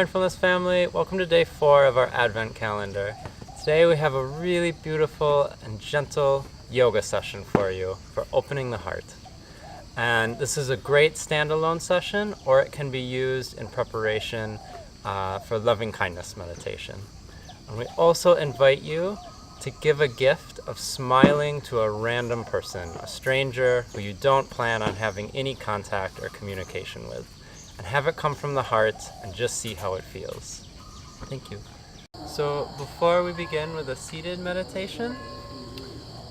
Mindfulness family, welcome to day 4 of our Advent calendar. Today we have a really beautiful and gentle yoga session for you for opening the heart. And this is a great standalone session, or it can be used in preparation for loving kindness meditation. And we also invite you to give a gift of smiling to a random person, a stranger who you don't plan on having any contact or communication with. And have it come from the heart and just see how it feels. Thank you. So before we begin with a seated meditation,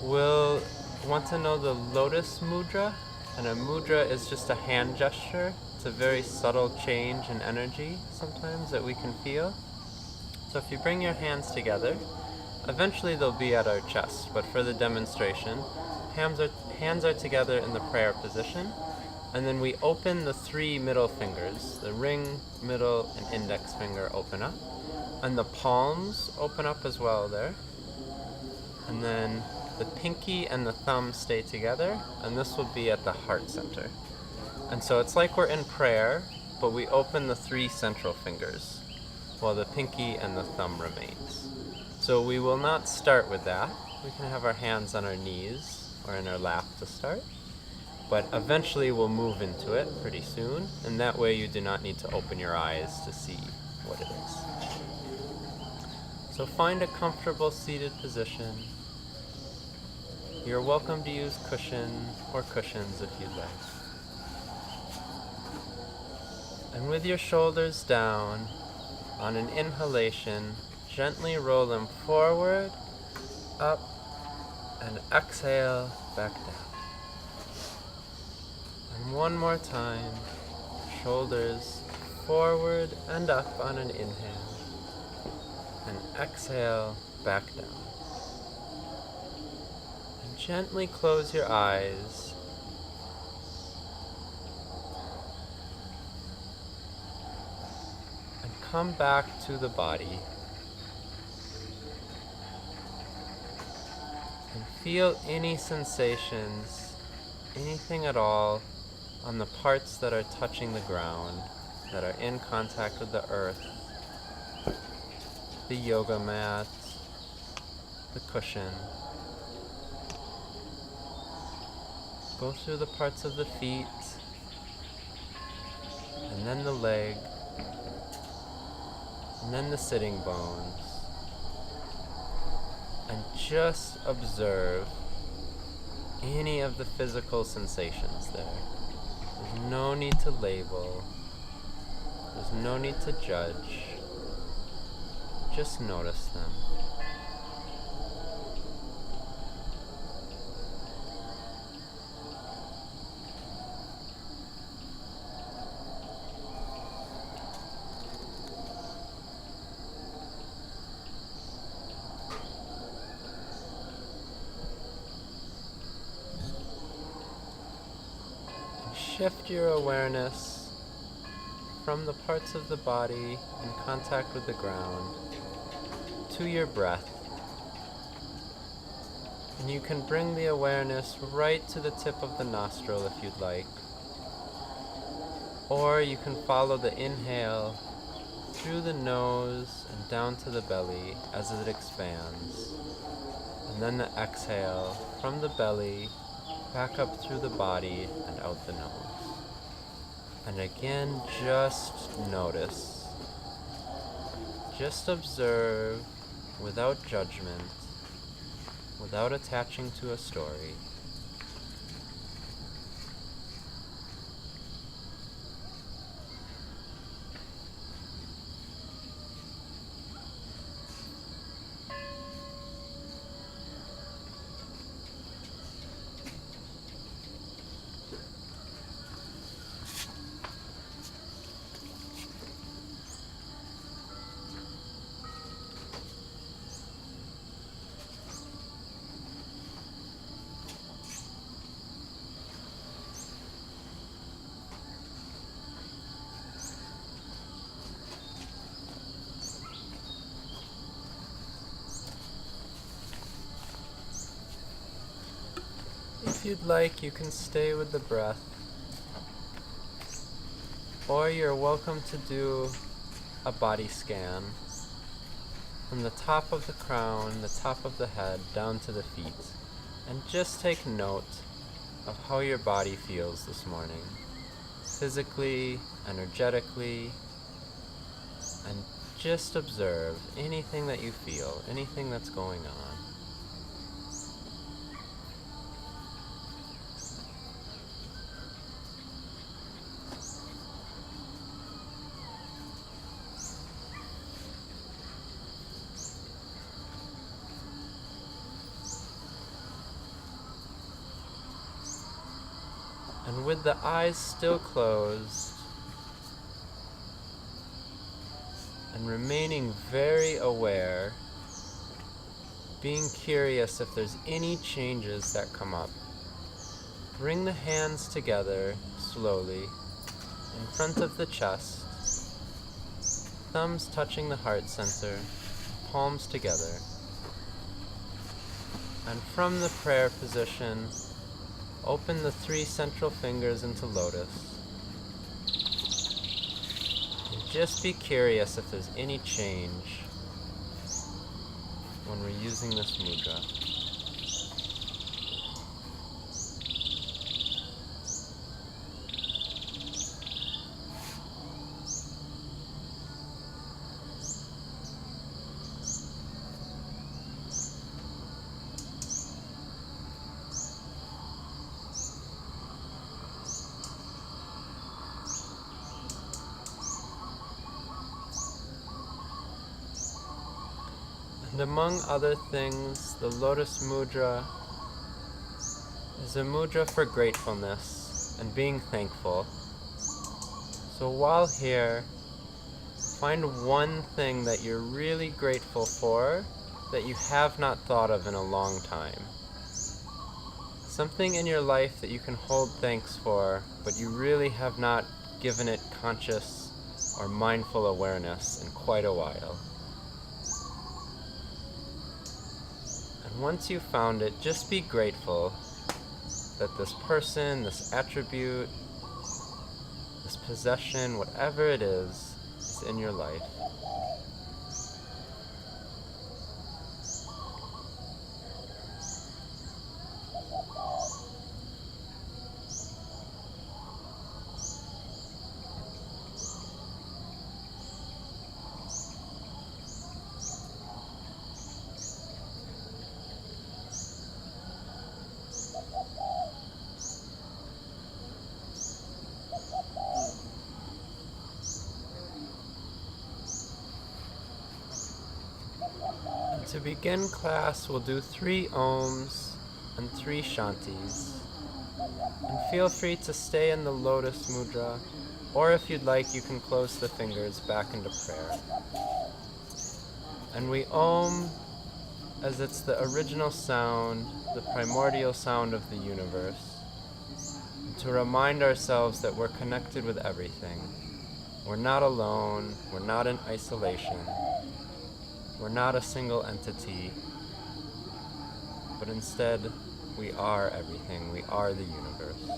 we'll want to know the lotus mudra. And a mudra is just a hand gesture. It's a very subtle change in energy sometimes that we can feel. So if you bring your hands together, eventually they'll be at our chest, but for the demonstration, hands are together in the prayer position. And then we open the 3 middle fingers. The ring, middle, and index finger open up. And the palms open up as well there. And then the pinky and the thumb stay together. And this will be at the heart center. And so it's like we're in prayer, but we open the 3 central fingers, while the pinky and the thumb remains. So we will not start with that. We can have our hands on our knees or in our lap to start. But eventually we'll move into it pretty soon, and that way you do not need to open your eyes to see what it is. So find a comfortable seated position. You're welcome to use cushion or cushions if you'd like. And with your shoulders down, on an inhalation, gently roll them forward, up, and exhale back down. And one more time, shoulders forward and up on an inhale, and exhale back down. And gently close your eyes. And come back to the body. And feel any sensations, anything at all, on the parts that are touching the ground, that are in contact with the earth, the yoga mat, the cushion. Go through the parts of the feet, and then the leg, and then the sitting bones. And just observe any of the physical sensations there. There's no need to label. There's no need to judge. Just notice them. Shift your awareness from the parts of the body in contact with the ground to your breath. And you can bring the awareness right to the tip of the nostril if you'd like. Or you can follow the inhale through the nose and down to the belly as it expands. And then the exhale from the belly back up through the body and out the nose. And again, just notice. Just observe without judgment, without attaching to a story. If you'd like, you can stay with the breath, or you're welcome to do a body scan from the top of the crown, the top of the head, down to the feet. And just take note of how your body feels this morning, physically, energetically, and just observe anything that you feel, anything that's going on. And with the eyes still closed, and remaining very aware, being curious if there's any changes that come up, bring the hands together slowly in front of the chest, thumbs touching the heart center, palms together. And from the prayer position, open the 3 central fingers into lotus. And just be curious if there's any change when we're using this mudra. And among other things, the Lotus Mudra is a mudra for gratefulness and being thankful. So while here, find one thing that you're really grateful for that you have not thought of in a long time. Something in your life that you can hold thanks for, but you really have not given it conscious or mindful awareness in quite a while. And once you've found it, just be grateful that this person, this attribute, this possession, whatever it is in your life. To begin class, we'll do 3 ohms and 3 shantis. And feel free to stay in the lotus mudra, or if you'd like, you can close the fingers back into prayer. And we om as it's the original sound, the primordial sound of the universe, to remind ourselves that we're connected with everything. We're not alone, we're not in isolation. We're not a single entity, but instead, we are everything. We are the universe.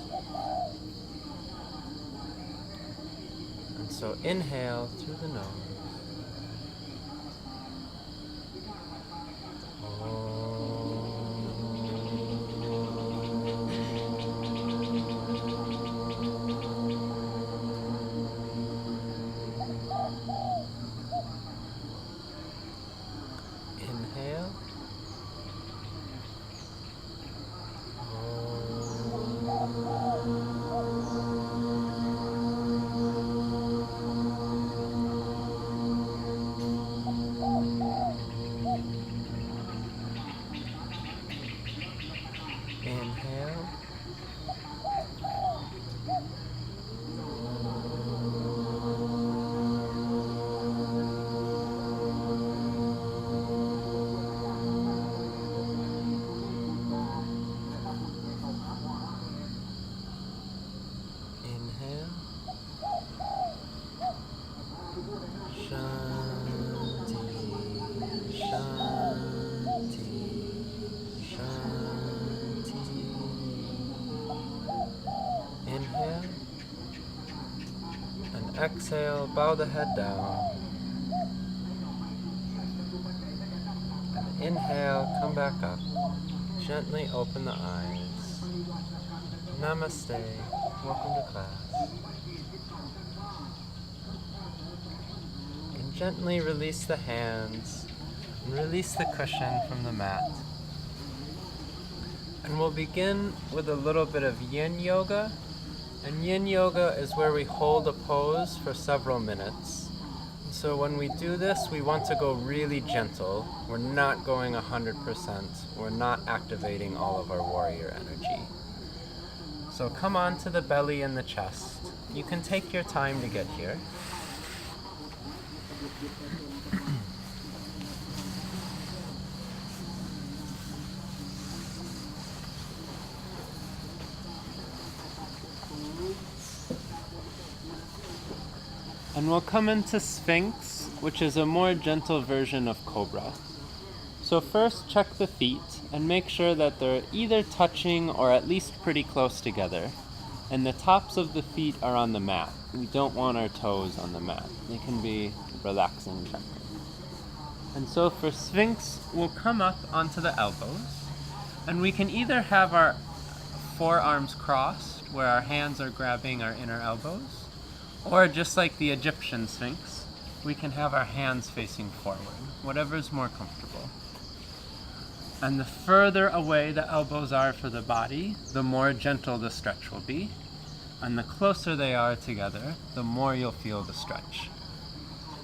And so inhale through the nose. Inhale. Inhale. Inhale. Shanti, shanti, shanti. Inhale. And exhale, bow the head down. Inhale, come back up. Gently open the eyes. Namaste. Welcome to class. And gently release the hands and release the cushion from the mat. And we'll begin with a little bit of yin yoga. And yin yoga is where we hold a pose for several minutes. So when we do this, we want to go really gentle. We're not going 100%. We're not activating all of our warrior energy. So come on to the belly and the chest. You can take your time to get here. And we'll come into Sphinx, which is a more gentle version of Cobra. So first check the feet and make sure that they're either touching or at least pretty close together. And the tops of the feet are on the mat. We don't want our toes on the mat. They can be relaxing gently. And so for Sphinx, we'll come up onto the elbows. And we can either have our forearms crossed, where our hands are grabbing our inner elbows, or just like the Egyptian Sphinx, we can have our hands facing forward, whatever's more comfortable. And the further away the elbows are for the body, the more gentle the stretch will be. And the closer they are together, the more you'll feel the stretch.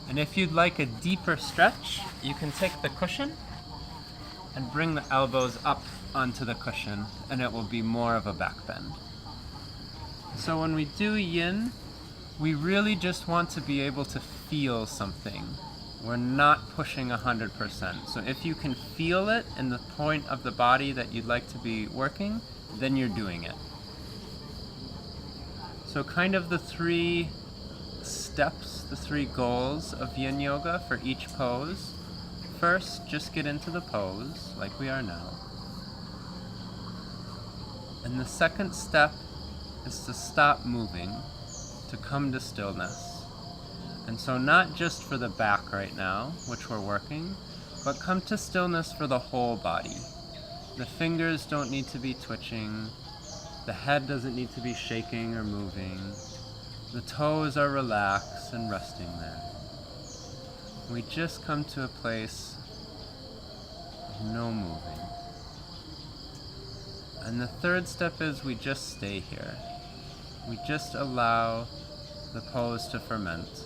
And if you'd like a deeper stretch, you can take the cushion and bring the elbows up onto the cushion, and it will be more of a back bend. So when we do yin, we really just want to be able to feel something. We're not pushing 100%. So if you can feel it in the point of the body that you'd like to be working, then you're doing it. So kind of the 3 steps, the 3 goals of yin yoga for each pose. First, just get into the pose like we are now. And the second step is to stop moving, to come to stillness. And so not just for the back right now, which we're working, but come to stillness for the whole body. The fingers don't need to be twitching. The head doesn't need to be shaking or moving. The toes are relaxed and resting there. We just come to a place of no moving. And the third step is we just stay here. We just allow the pose to ferment.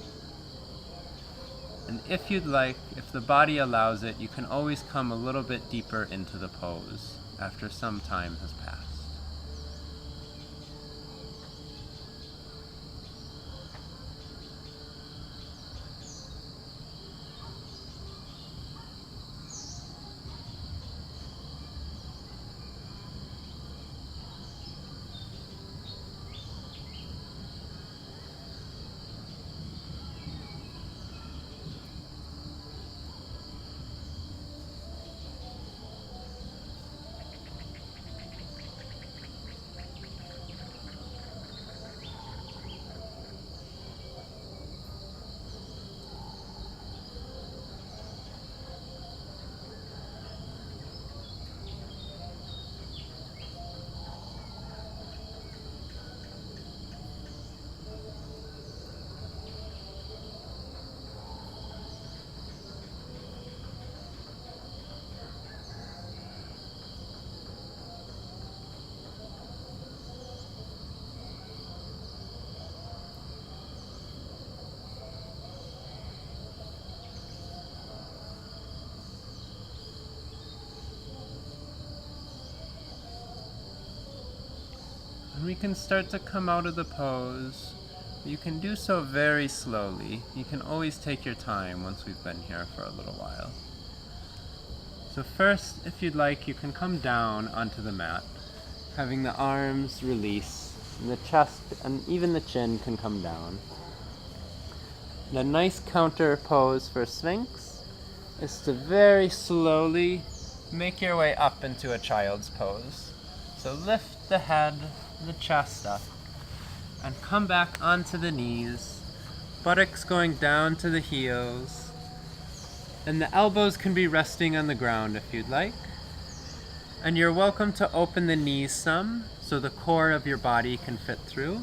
And if you'd like, if the body allows it, you can always come a little bit deeper into the pose after some time has passed. And we can start to come out of the pose. You can do so very slowly. You can always take your time once we've been here for a little while. So first, if you'd like, you can come down onto the mat, having the arms release, and the chest and even the chin can come down. And a nice counter pose for Sphinx is to very slowly make your way up into a child's pose. So lift the head, the chest up, and come back onto the knees, buttocks going down to the heels, And the elbows can be resting on the ground if you'd like. And you're welcome to open the knees some so the core of your body can fit through.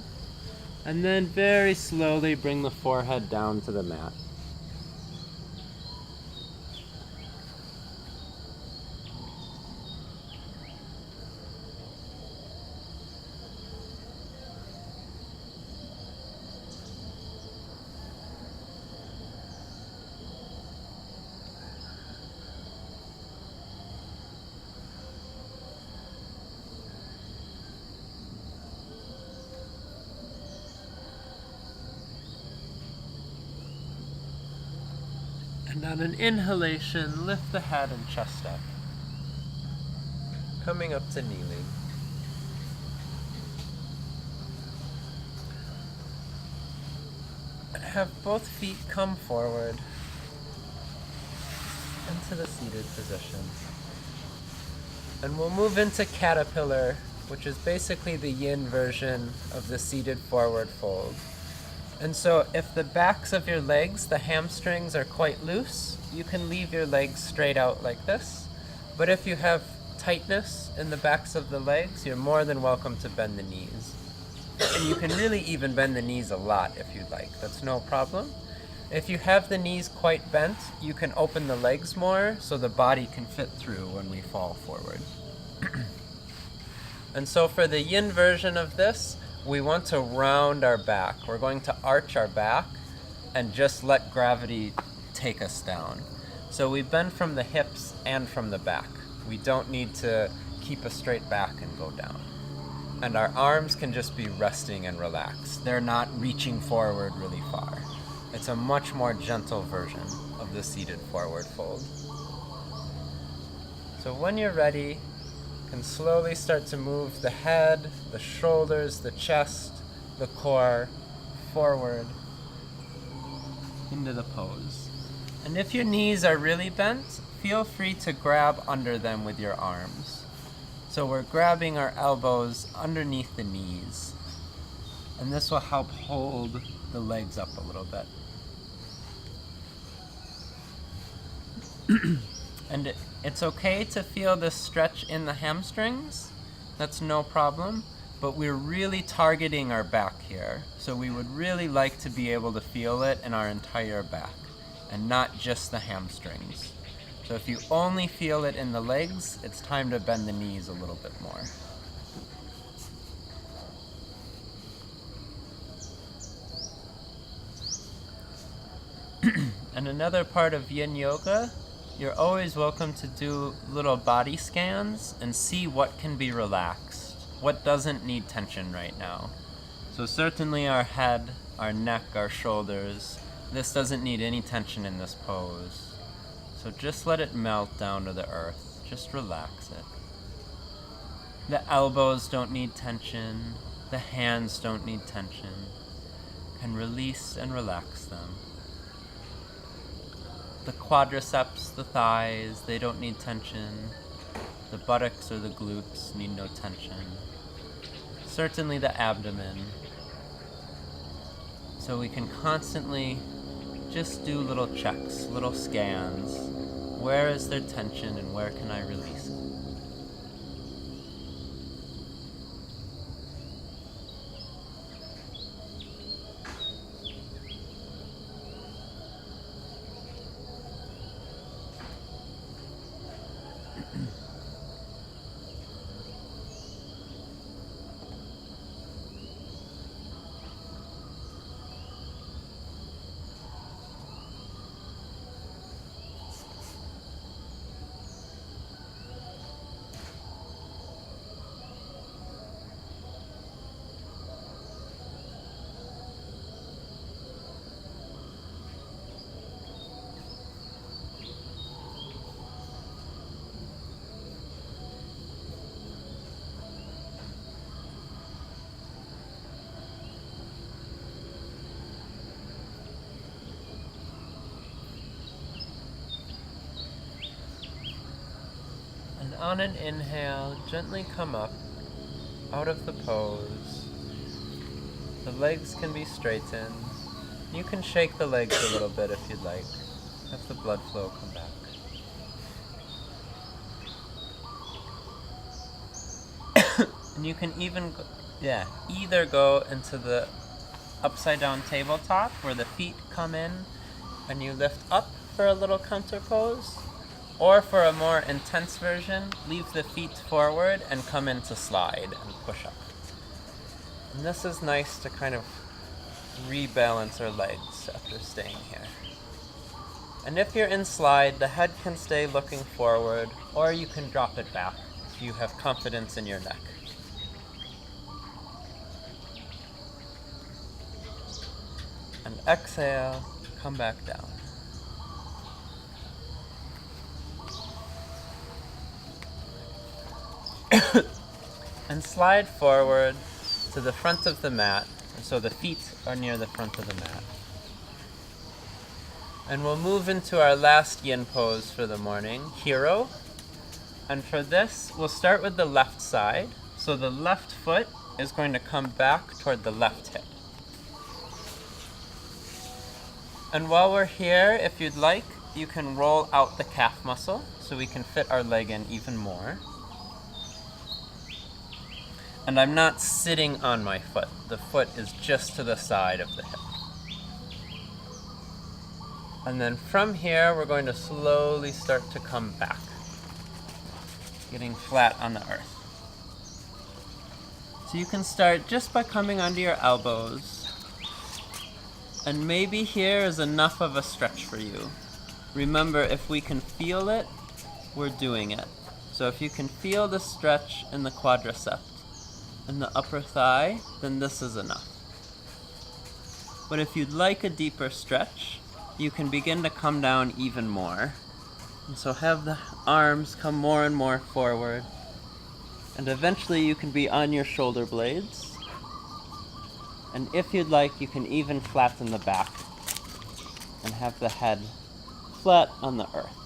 And then very slowly bring the forehead down to the mat. And on an inhalation, lift the head and chest up. Coming up to kneeling. And have both feet come forward into the seated position. And we'll move into caterpillar, which is basically the yin version of the seated forward fold. And so if the backs of your legs, the hamstrings, are quite loose, you can leave your legs straight out like this. But if you have tightness in the backs of the legs, you're more than welcome to bend the knees. And you can really even bend the knees a lot if you'd like. That's no problem. If you have the knees quite bent, you can open the legs more so the body can fit through when we fall forward. And so for the yin version of this, we want to round our back. We're going to arch our back and just let gravity take us down. So we bend from the hips and from the back. We don't need to keep a straight back and go down. And our arms can just be resting and relaxed. They're not reaching forward really far. It's a much more gentle version of the seated forward fold. So when you're ready, you can slowly start to move the head, the shoulders, the chest, the core forward into the pose. And if your knees are really bent, feel free to grab under them with your arms. So we're grabbing our elbows underneath the knees. And this will help hold the legs up a little bit. And it's okay to feel this stretch in the hamstrings. That's no problem. But we're really targeting our back here. So we would really like to be able to feel it in our entire back and not just the hamstrings. So if you only feel it in the legs, it's time to bend the knees a little bit more. And another part of yin yoga, you're always welcome to do little body scans and see what can be relaxed, what doesn't need tension right now. So certainly our head, our neck, our shoulders, this doesn't need any tension in this pose. So just let it melt down to the earth. Just relax it. The elbows don't need tension. The hands don't need tension. You can release and relax them. The quadriceps, the thighs, they don't need tension. The buttocks or the glutes need no tension. Certainly the abdomen. So we can constantly just do little checks, little scans. Where is there tension and where can I release it? On an inhale, gently come up out of the pose. The legs can be straightened. You can shake the legs a little bit if you'd like. Have the blood flow come back. And you can even either go into the upside down tabletop where the feet come in and you lift up for a little counter pose, or for a more intense version, leave the feet forward and come into slide and push up. And this is nice to kind of rebalance our legs after staying here. And if you're in slide, the head can stay looking forward, or you can drop it back if you have confidence in your neck. And exhale, come back down. And slide forward to the front of the mat, so the feet are near the front of the mat. And we'll move into our last yin pose for the morning, hero. And for this, we'll start with the left side. So the left foot is going to come back toward the left hip. And while we're here, if you'd like, you can roll out the calf muscle so we can fit our leg in even more. And I'm not sitting on my foot. The foot is just to the side of the hip. And then from here, we're going to slowly start to come back, getting flat on the earth. So you can start just by coming onto your elbows. And maybe here is enough of a stretch for you. Remember, if we can feel it, we're doing it. So if you can feel the stretch in the quadricep and the upper thigh, then this is enough. But if you'd like a deeper stretch, you can begin to come down even more. And so have the arms come more and more forward. And eventually you can be on your shoulder blades. And if you'd like, you can even flatten the back and have the head flat on the earth.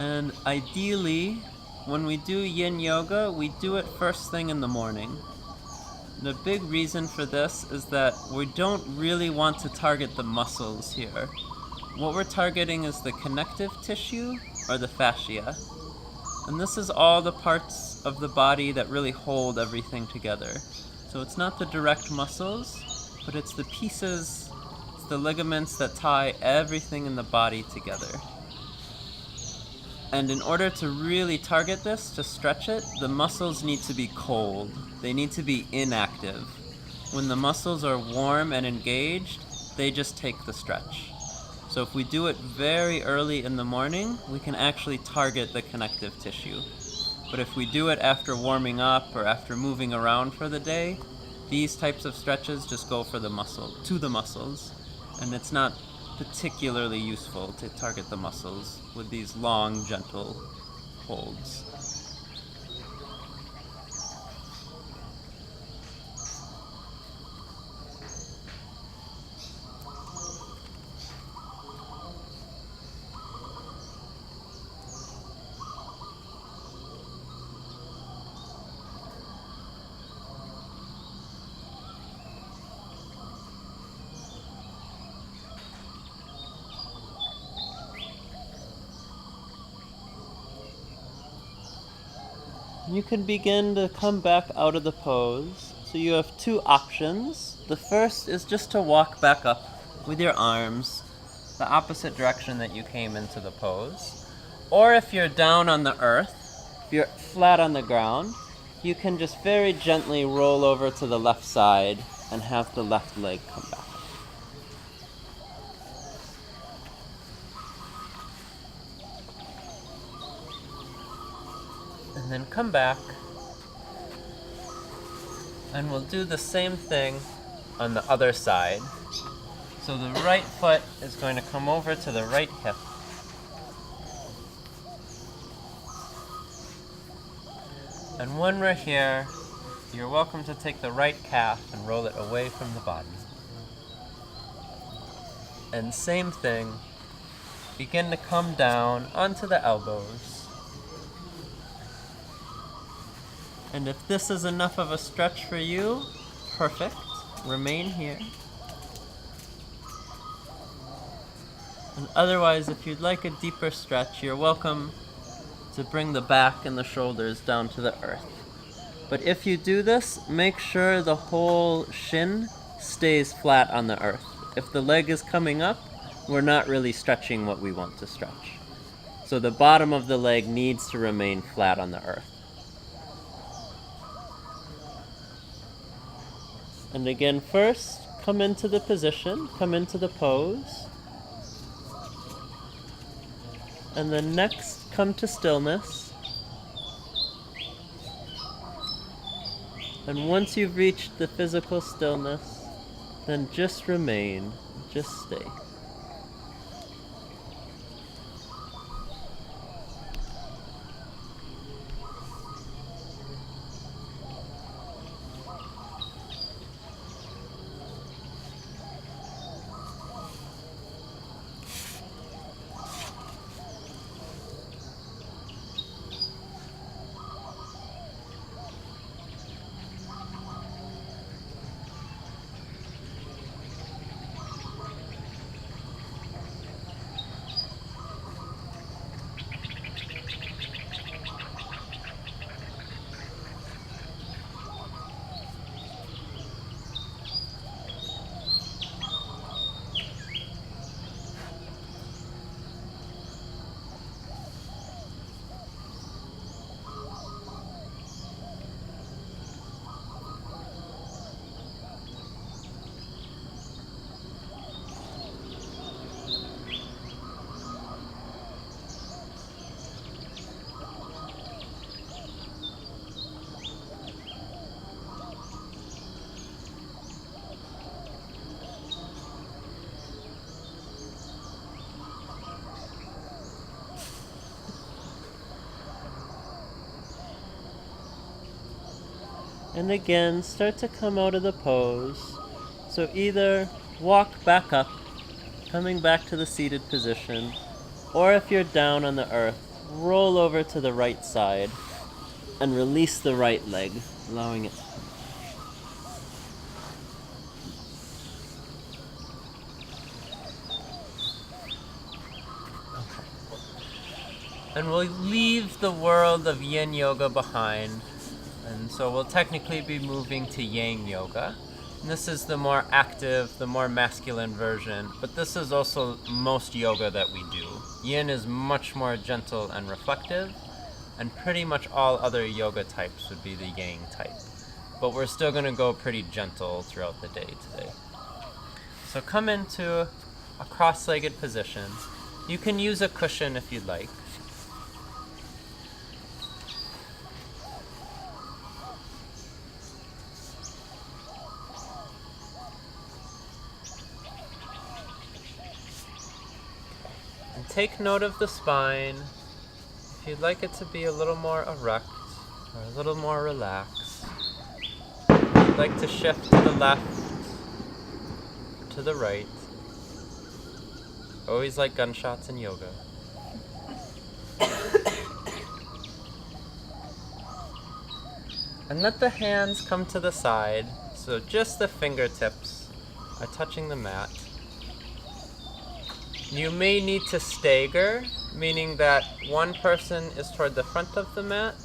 And ideally, when we do yin yoga, we do it first thing in the morning. The big reason for this is that we don't really want to target the muscles here. What we're targeting is the connective tissue, or the fascia. And this is all the parts of the body that really hold everything together. So it's not the direct muscles, but it's the pieces, it's the ligaments that tie everything in the body together. And in order to really target this, to stretch it, the muscles need to be cold. They need to be inactive. When the muscles are warm and engaged, they just take the stretch. So if we do it very early in the morning, we can actually target the connective tissue. But if we do it after warming up or after moving around for the day, these types of stretches just go for the muscles, and it's not particularly useful to target the muscles with these long, gentle holds. You can begin to come back out of the pose. So you have two options. The first is just to walk back up with your arms the opposite direction that you came into the pose. Or if you're down on the earth, if you're flat on the ground, you can just very gently roll over to the left side and have the left leg come back. And then come back, and we'll do the same thing on the other side. So the right foot is going to come over to the right hip. And when we're here, you're welcome to take the right calf and roll it away from the body. And same thing, begin to come down onto the elbows. And if this is enough of a stretch for you, perfect. Remain here. And otherwise, if you'd like a deeper stretch, you're welcome to bring the back and the shoulders down to the earth. But if you do this, make sure the whole shin stays flat on the earth. If the leg is coming up, we're not really stretching what we want to stretch. So the bottom of the leg needs to remain flat on the earth. And again, first, come into the position, come into the pose. And then next, come to stillness. And once you've reached the physical stillness, then just remain, just stay. And again, start to come out of the pose. So either walk back up, coming back to the seated position, or if you're down on the earth, roll over to the right side and release the right leg, allowing it to come. And we'll leave the world of yin yoga behind. And so we'll technically be moving to yang yoga. And this is the more active, the more masculine version, but this is also most yoga that we do. Yin is much more gentle and reflective, and pretty much all other yoga types would be the yang type. But we're still going to go pretty gentle throughout the day today. So come into a cross-legged position. You can use a cushion if you'd like. Take note of the spine. If you'd like it to be a little more erect or a little more relaxed, if you'd like to shift to the left, to the right. Always like gunshots in yoga. And let the hands come to the side, so just the fingertips are touching the mat. You may need to stagger, meaning that one person is toward the front of the mat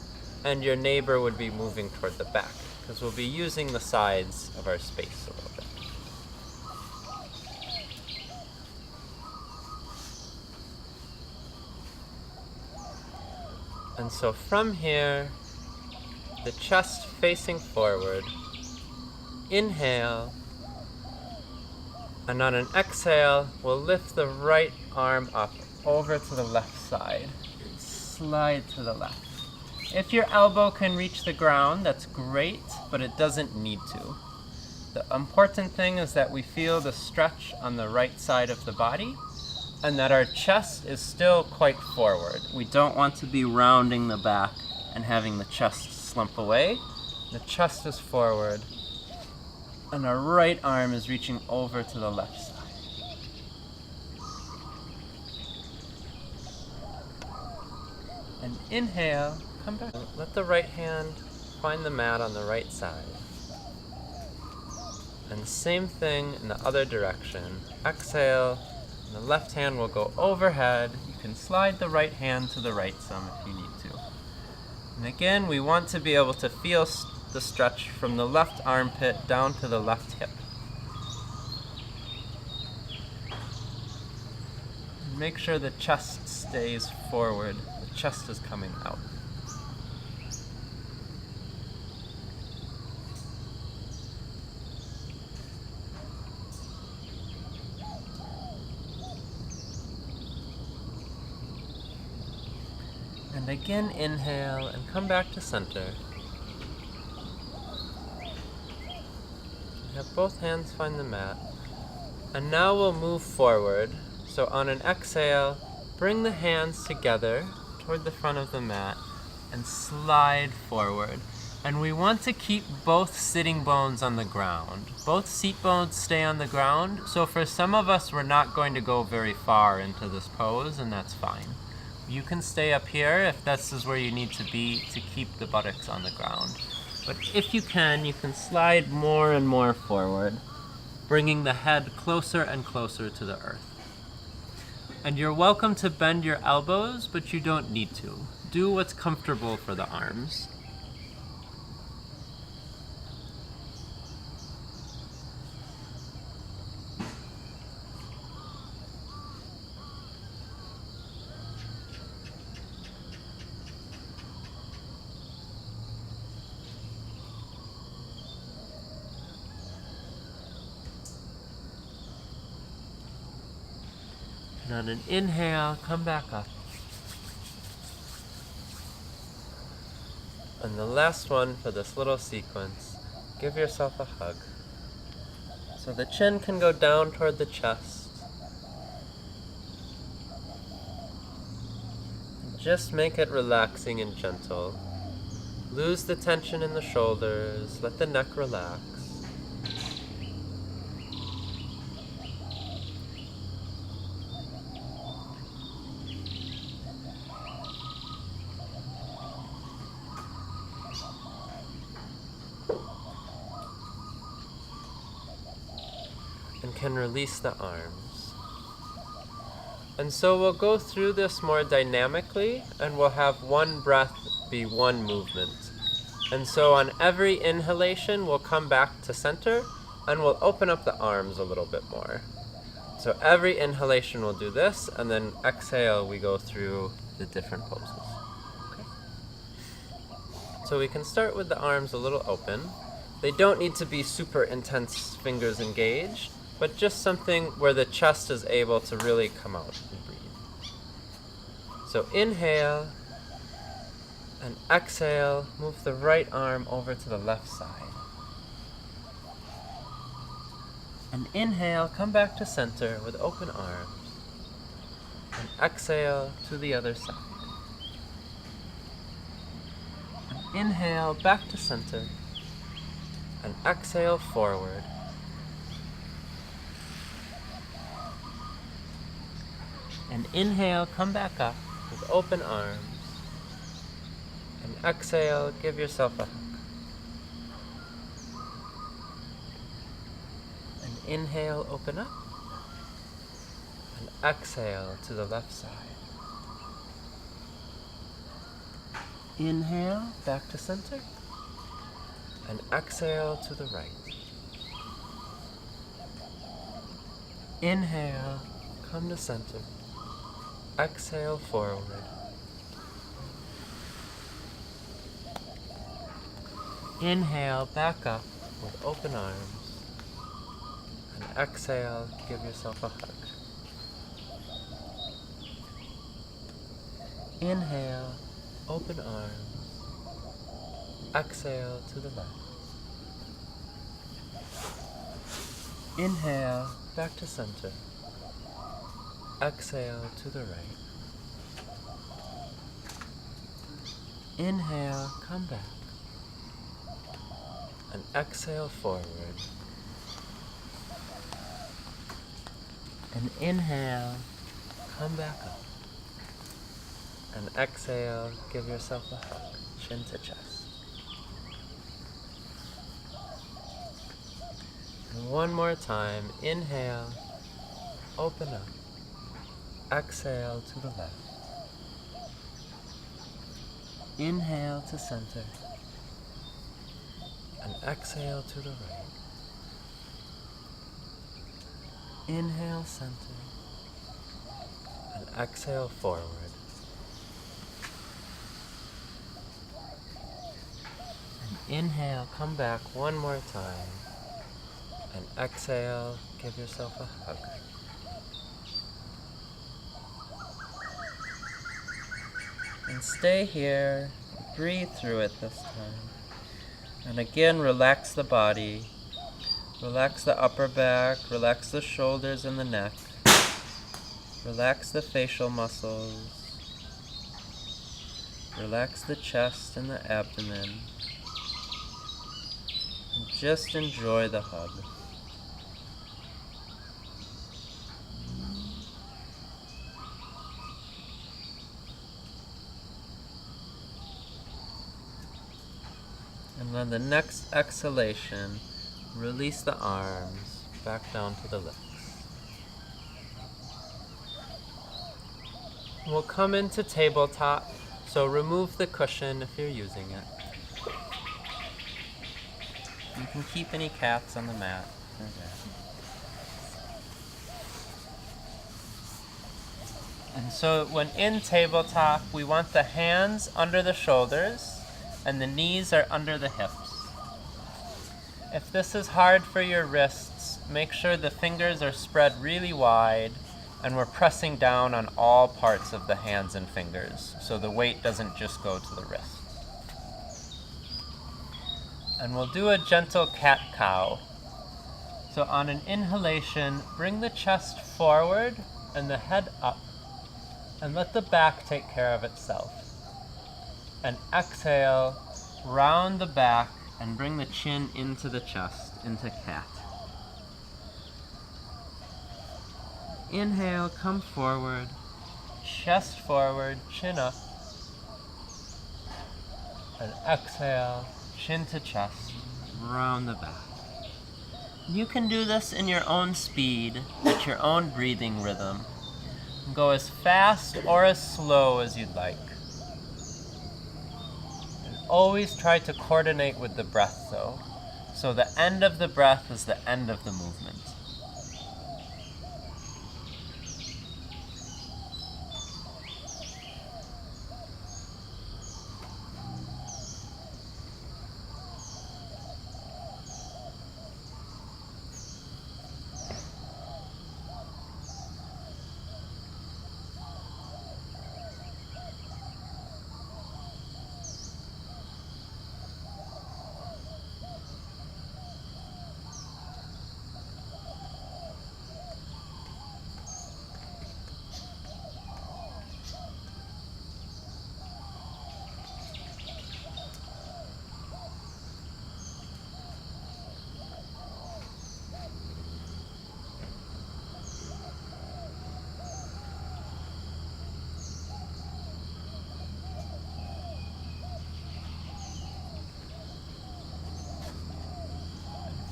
and your neighbor would be moving toward the back, because we'll be using the sides of our space a little bit. And so from here, the chest facing forward, inhale. And on an exhale, we'll lift the right arm up over to the left side. Slide to the left. If your elbow can reach the ground, that's great, but it doesn't need to. The important thing is that we feel the stretch on the right side of the body and that our chest is still quite forward. We don't want to be rounding the back and having the chest slump away. The chest is forward. And our right arm is reaching over to the left side. And inhale, come back. Let the right hand find the mat on the right side. And same thing in the other direction. Exhale, and the left hand will go overhead. You can slide the right hand to the right some if you need to. And again, we want to be able to feel the stretch from the left armpit down to the left hip. And make sure the chest stays forward. The chest is coming out. And again, inhale and come back to center. Have both hands find the mat. And now we'll move forward. So on an exhale, bring the hands together toward the front of the mat and slide forward. And we want to keep both sitting bones on the ground. Both seat bones stay on the ground. So for some of us, we're not going to go very far into this pose, and that's fine. You can stay up here if this is where you need to be to keep the buttocks on the ground. But if you can slide more and more forward, bringing the head closer and closer to the earth. And you're welcome to bend your elbows, but you don't need to. Do what's comfortable for the arms. And on an inhale, come back up. And the last one for this little sequence, give yourself a hug. So the chin can go down toward the chest. And just make it relaxing and gentle. Lose the tension in the shoulders, let the neck relax. And can release the arms. And so we'll go through this more dynamically, and we'll have one breath be one movement. And so on every inhalation, we'll come back to center, and we'll open up the arms a little bit more. So every inhalation we'll do this, and then exhale, we go through the different poses. Okay. So we can start with the arms a little open. They don't need to be super intense fingers engaged, but just something where the chest is able to really come out and breathe. So inhale, and exhale, move the right arm over to the left side. And inhale, come back to center with open arms. And exhale to the other side. And inhale, back to center. And exhale forward. And inhale, come back up with open arms. And exhale, give yourself a hug. And inhale, open up. And exhale to the left side. Inhale, back to center. And exhale to the right. Inhale, come to center. Exhale forward. Inhale, back up with open arms. And exhale, give yourself a hug. Inhale, open arms. Exhale to the left. Inhale, back to center. Exhale to the right. Inhale, come back. And exhale forward. And inhale, come back up. And exhale, give yourself a hug, chin to chest. And one more time, inhale, open up. Exhale to the left. Inhale to center. And exhale to the right. Inhale, center. And exhale forward. And inhale, come back one more time. And exhale, give yourself a hug. And stay here, breathe through it this time. And again, relax the body. Relax the upper back, relax the shoulders and the neck. Relax the facial muscles. Relax the chest and the abdomen. And just enjoy the hug. And on the next exhalation, release the arms back down to the legs. We'll come into tabletop, so remove the cushion if you're using it. You can keep any cats on the mat. And so when in tabletop, we want the hands under the shoulders and the knees are under the hips. If this is hard for your wrists, make sure the fingers are spread really wide and we're pressing down on all parts of the hands and fingers so the weight doesn't just go to the wrist. And we'll do a gentle cat-cow. So on an inhalation, bring the chest forward and the head up and let the back take care of itself. And exhale, round the back and bring the chin into the chest, into cat. Inhale, come forward, chest forward, chin up. And exhale, chin to chest, round the back. You can do this in your own speed, at your own breathing rhythm. Go as fast or as slow as you'd like. Always try to coordinate with the breath though, so the end of the breath is the end of the movement.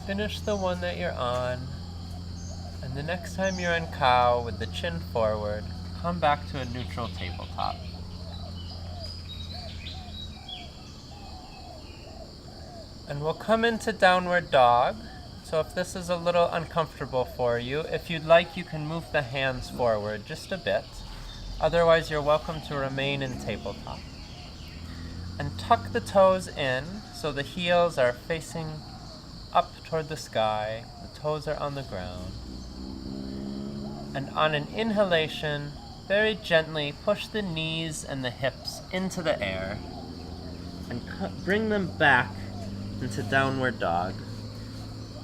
Finish the one that you're on, and the next time you're in cow with the chin forward, come back to a neutral tabletop. And we'll come into downward dog. So if this is a little uncomfortable for you, if you'd like, you can move the hands forward just a bit. Otherwise, you're welcome to remain in tabletop. And tuck the toes in so the heels are facing up toward the sky, the toes are on the ground. And on an inhalation, very gently push the knees and the hips into the air and bring them back into downward dog.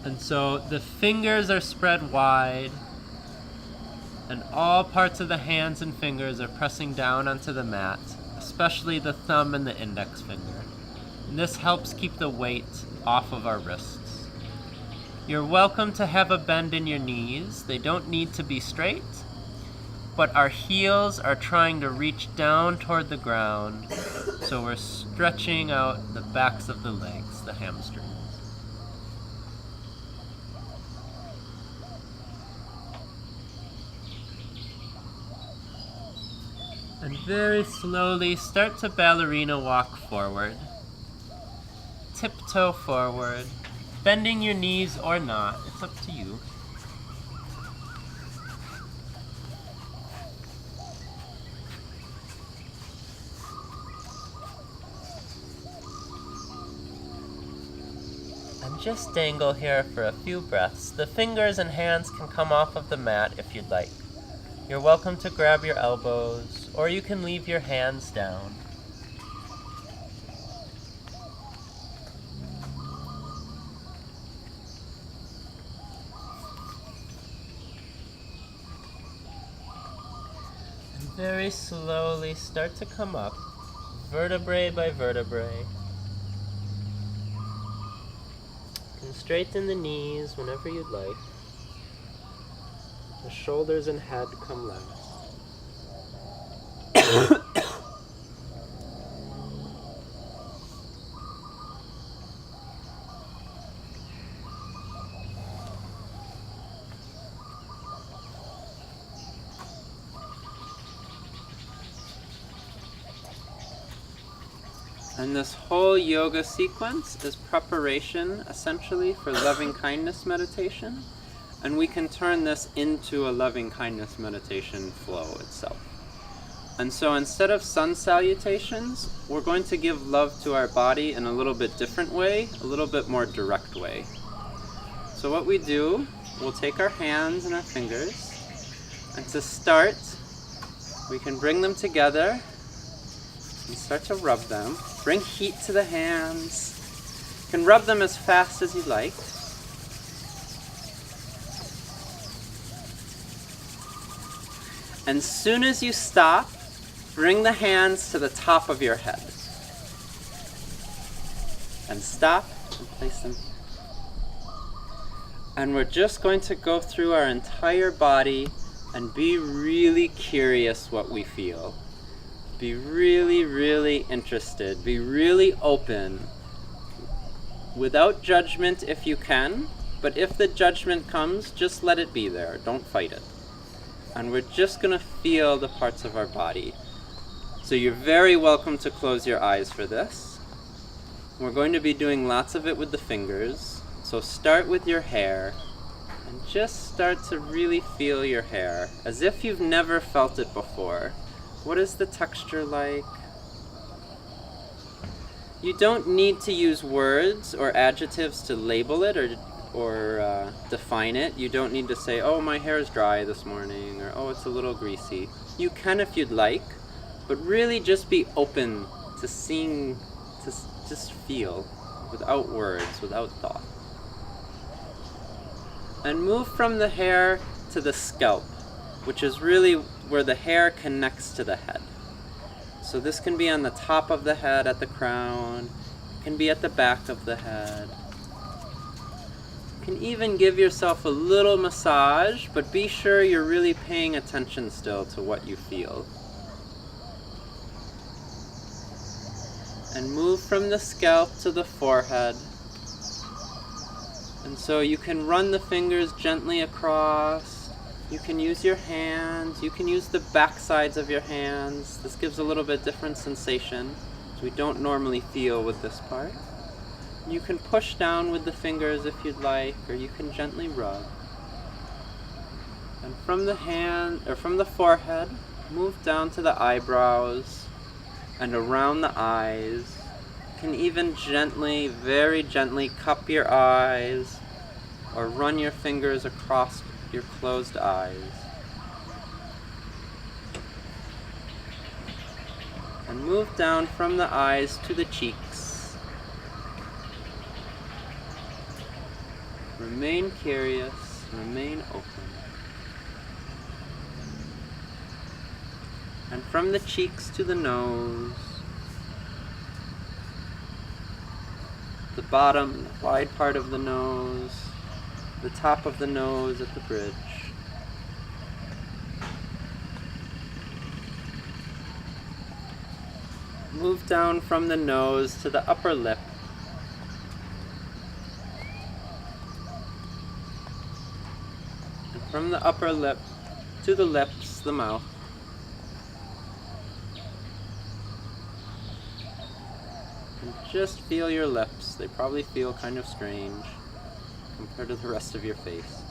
And so the fingers are spread wide and all parts of the hands and fingers are pressing down onto the mat, especially the thumb and the index finger. And this helps keep the weight off of our wrists. You're welcome to have a bend in your knees. They don't need to be straight, but our heels are trying to reach down toward the ground, so we're stretching out the backs of the legs, the hamstrings. And very slowly start to ballerina walk forward. Tiptoe forward, bending your knees or not, it's up to you. And just dangle here for a few breaths. The fingers and hands can come off of the mat if you'd like. You're welcome to grab your elbows, or you can leave your hands down. And very slowly start to come up, vertebrae by vertebrae. You can straighten the knees whenever you'd like. The shoulders and head come last. And this whole yoga sequence is preparation, essentially, for loving kindness meditation. And we can turn this into a loving kindness meditation flow itself. And so instead of sun salutations, we're going to give love to our body in a little bit different way, a little bit more direct way. So what we do, we'll take our hands and our fingers, and to start, we can bring them together and start to rub them. Bring heat to the hands. You can rub them as fast as you like. And soon as you stop, bring the hands to the top of your head. And stop and place them here. And we're just going to go through our entire body and be really curious what we feel. Be really, really interested. Be really open. Without judgment if you can, but if the judgment comes, just let it be there. Don't fight it. And we're just going to feel the parts of our body. So you're very welcome to close your eyes for this. We're going to be doing lots of it with the fingers. So start with your hair and just start to really feel your hair as if you've never felt it before. What is the texture like? You don't need to use words or adjectives to label it or define it. You don't need to say, oh, my hair is dry this morning, or oh, it's a little greasy. You can if you'd like, but really just be open to seeing, to just feel, without words, without thought. And move from the hair to the scalp, which is really where the hair connects to the head. So this can be on the top of the head at the crown, it can be at the back of the head. You can even give yourself a little massage, but be sure you're really paying attention still to what you feel. And move from the scalp to the forehead. And so you can run the fingers gently across. You can use your hands. You can use the back sides of your hands. This gives a little bit different sensation, which we don't normally feel with this part. You can push down with the fingers if you'd like, or you can gently rub. And from the hand, or from the forehead, move down to the eyebrows and around the eyes. You can even gently, very gently cup your eyes or run your fingers across your closed eyes. And move down from the eyes to the cheeks. Remain curious, remain open. And from the cheeks to the nose, the bottom, the wide part of the nose, the top of the nose at the bridge. Move down from the nose to the upper lip. And from the upper lip to the lips, the mouth. And just feel your lips. They probably feel kind of strange compared to the rest of your face.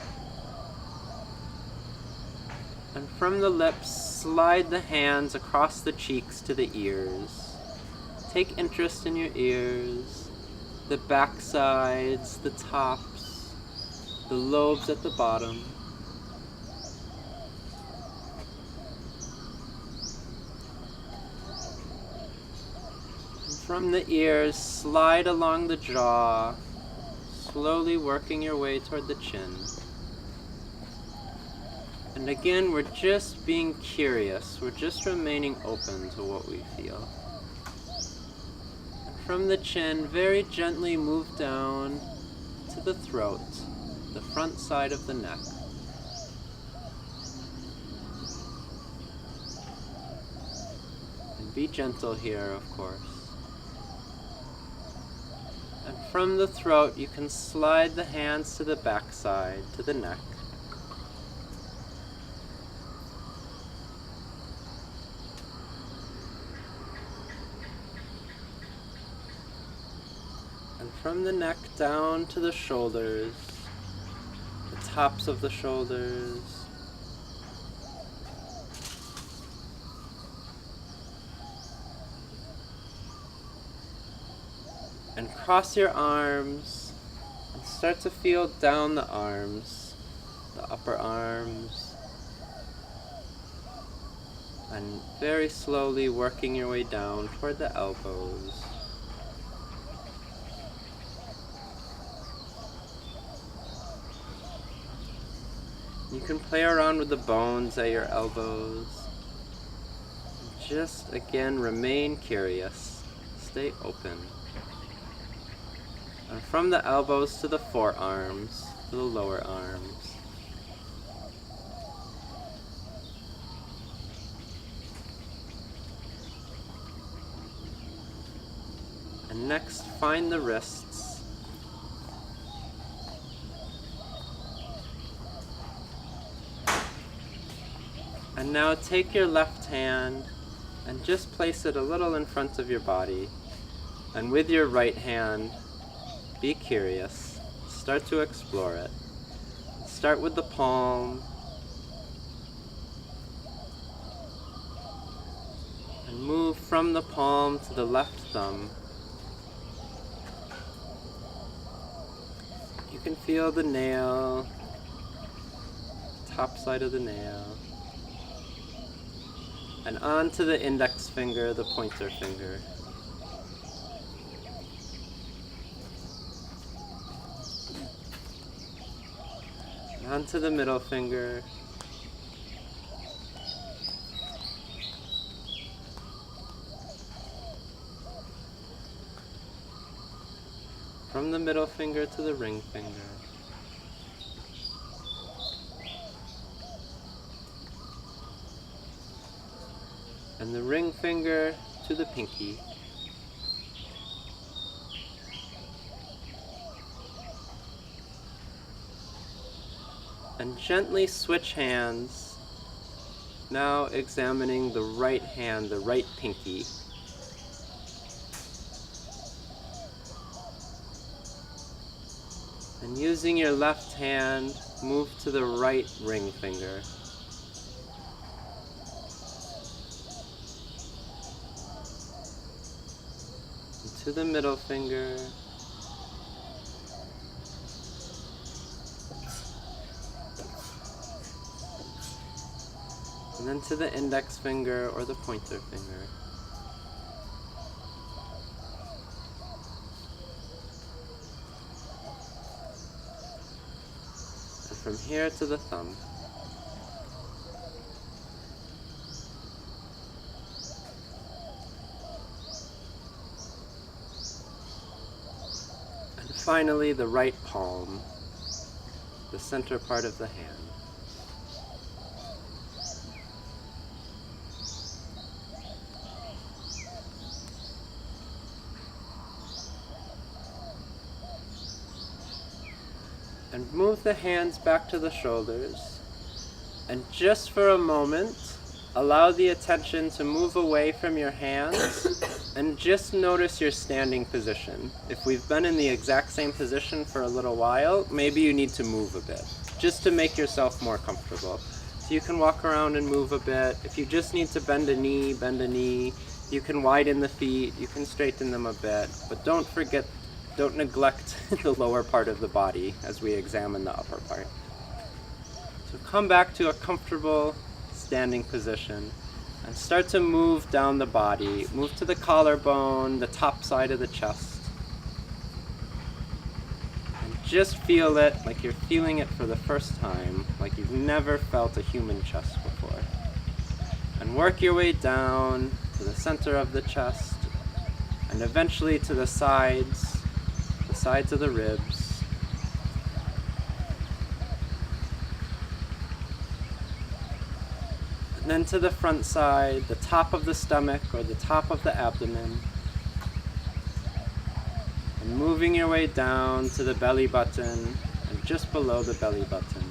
And from the lips, slide the hands across the cheeks to the ears. Take interest in your ears, the back sides, the tops, the lobes at the bottom. And from the ears, slide along the jaw, slowly working your way toward the chin. And again, we're just being curious. We're just remaining open to what we feel. And from the chin, very gently move down to the throat, the front side of the neck. And be gentle here, of course. And from the throat, you can slide the hands to the back side, to the neck. And from the neck down to the shoulders, the tops of the shoulders, and cross your arms and start to feel down the arms, the upper arms, and very slowly working your way down toward the elbows. You can play around with the bones at your elbows. Just again, remain curious. Stay open. And from the elbows to the forearms, to the lower arms. And next, find the wrists. And now take your left hand and just place it a little in front of your body. And with your right hand, be curious. Start to explore it. Start with the palm. And move from the palm to the left thumb. You can feel the nail, top side of the nail. And onto the index finger, the pointer finger. And onto the middle finger. From the middle finger to the ring finger. And the ring finger to the pinky. And gently switch hands, now examining the right hand, the right pinky. And using your left hand, move to the right ring finger. To the middle finger, and then to the index finger or the pointer finger. And from here to the thumb. Finally, the right palm, the center part of the hand. And move the hands back to the shoulders. And just for a moment, allow the attention to move away from your hands And just notice your standing position. If we've been in the exact same position for a little while, maybe you need to move a bit, just to make yourself more comfortable. So you can walk around and move a bit. If you just need to bend a knee, bend a knee. You can widen the feet, you can straighten them a bit, but don't neglect the lower part of the body as we examine the upper part. So come back to a comfortable standing position and start to move down the body. Move to the collarbone, the top side of the chest. And just feel it like you're feeling it for the first time, like you've never felt a human chest before. And work your way down to the center of the chest, and eventually to the sides of the ribs. And then to the front side, the top of the stomach or the top of the abdomen. And moving your way down to the belly button and just below the belly button.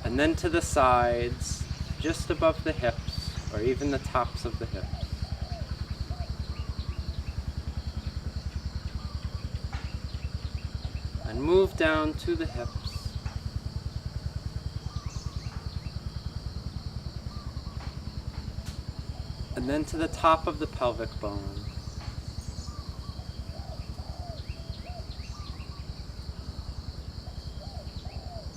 And then to the sides, just above the hips, or even the tops of the hips. And move down to the hips. And then to the top of the pelvic bone.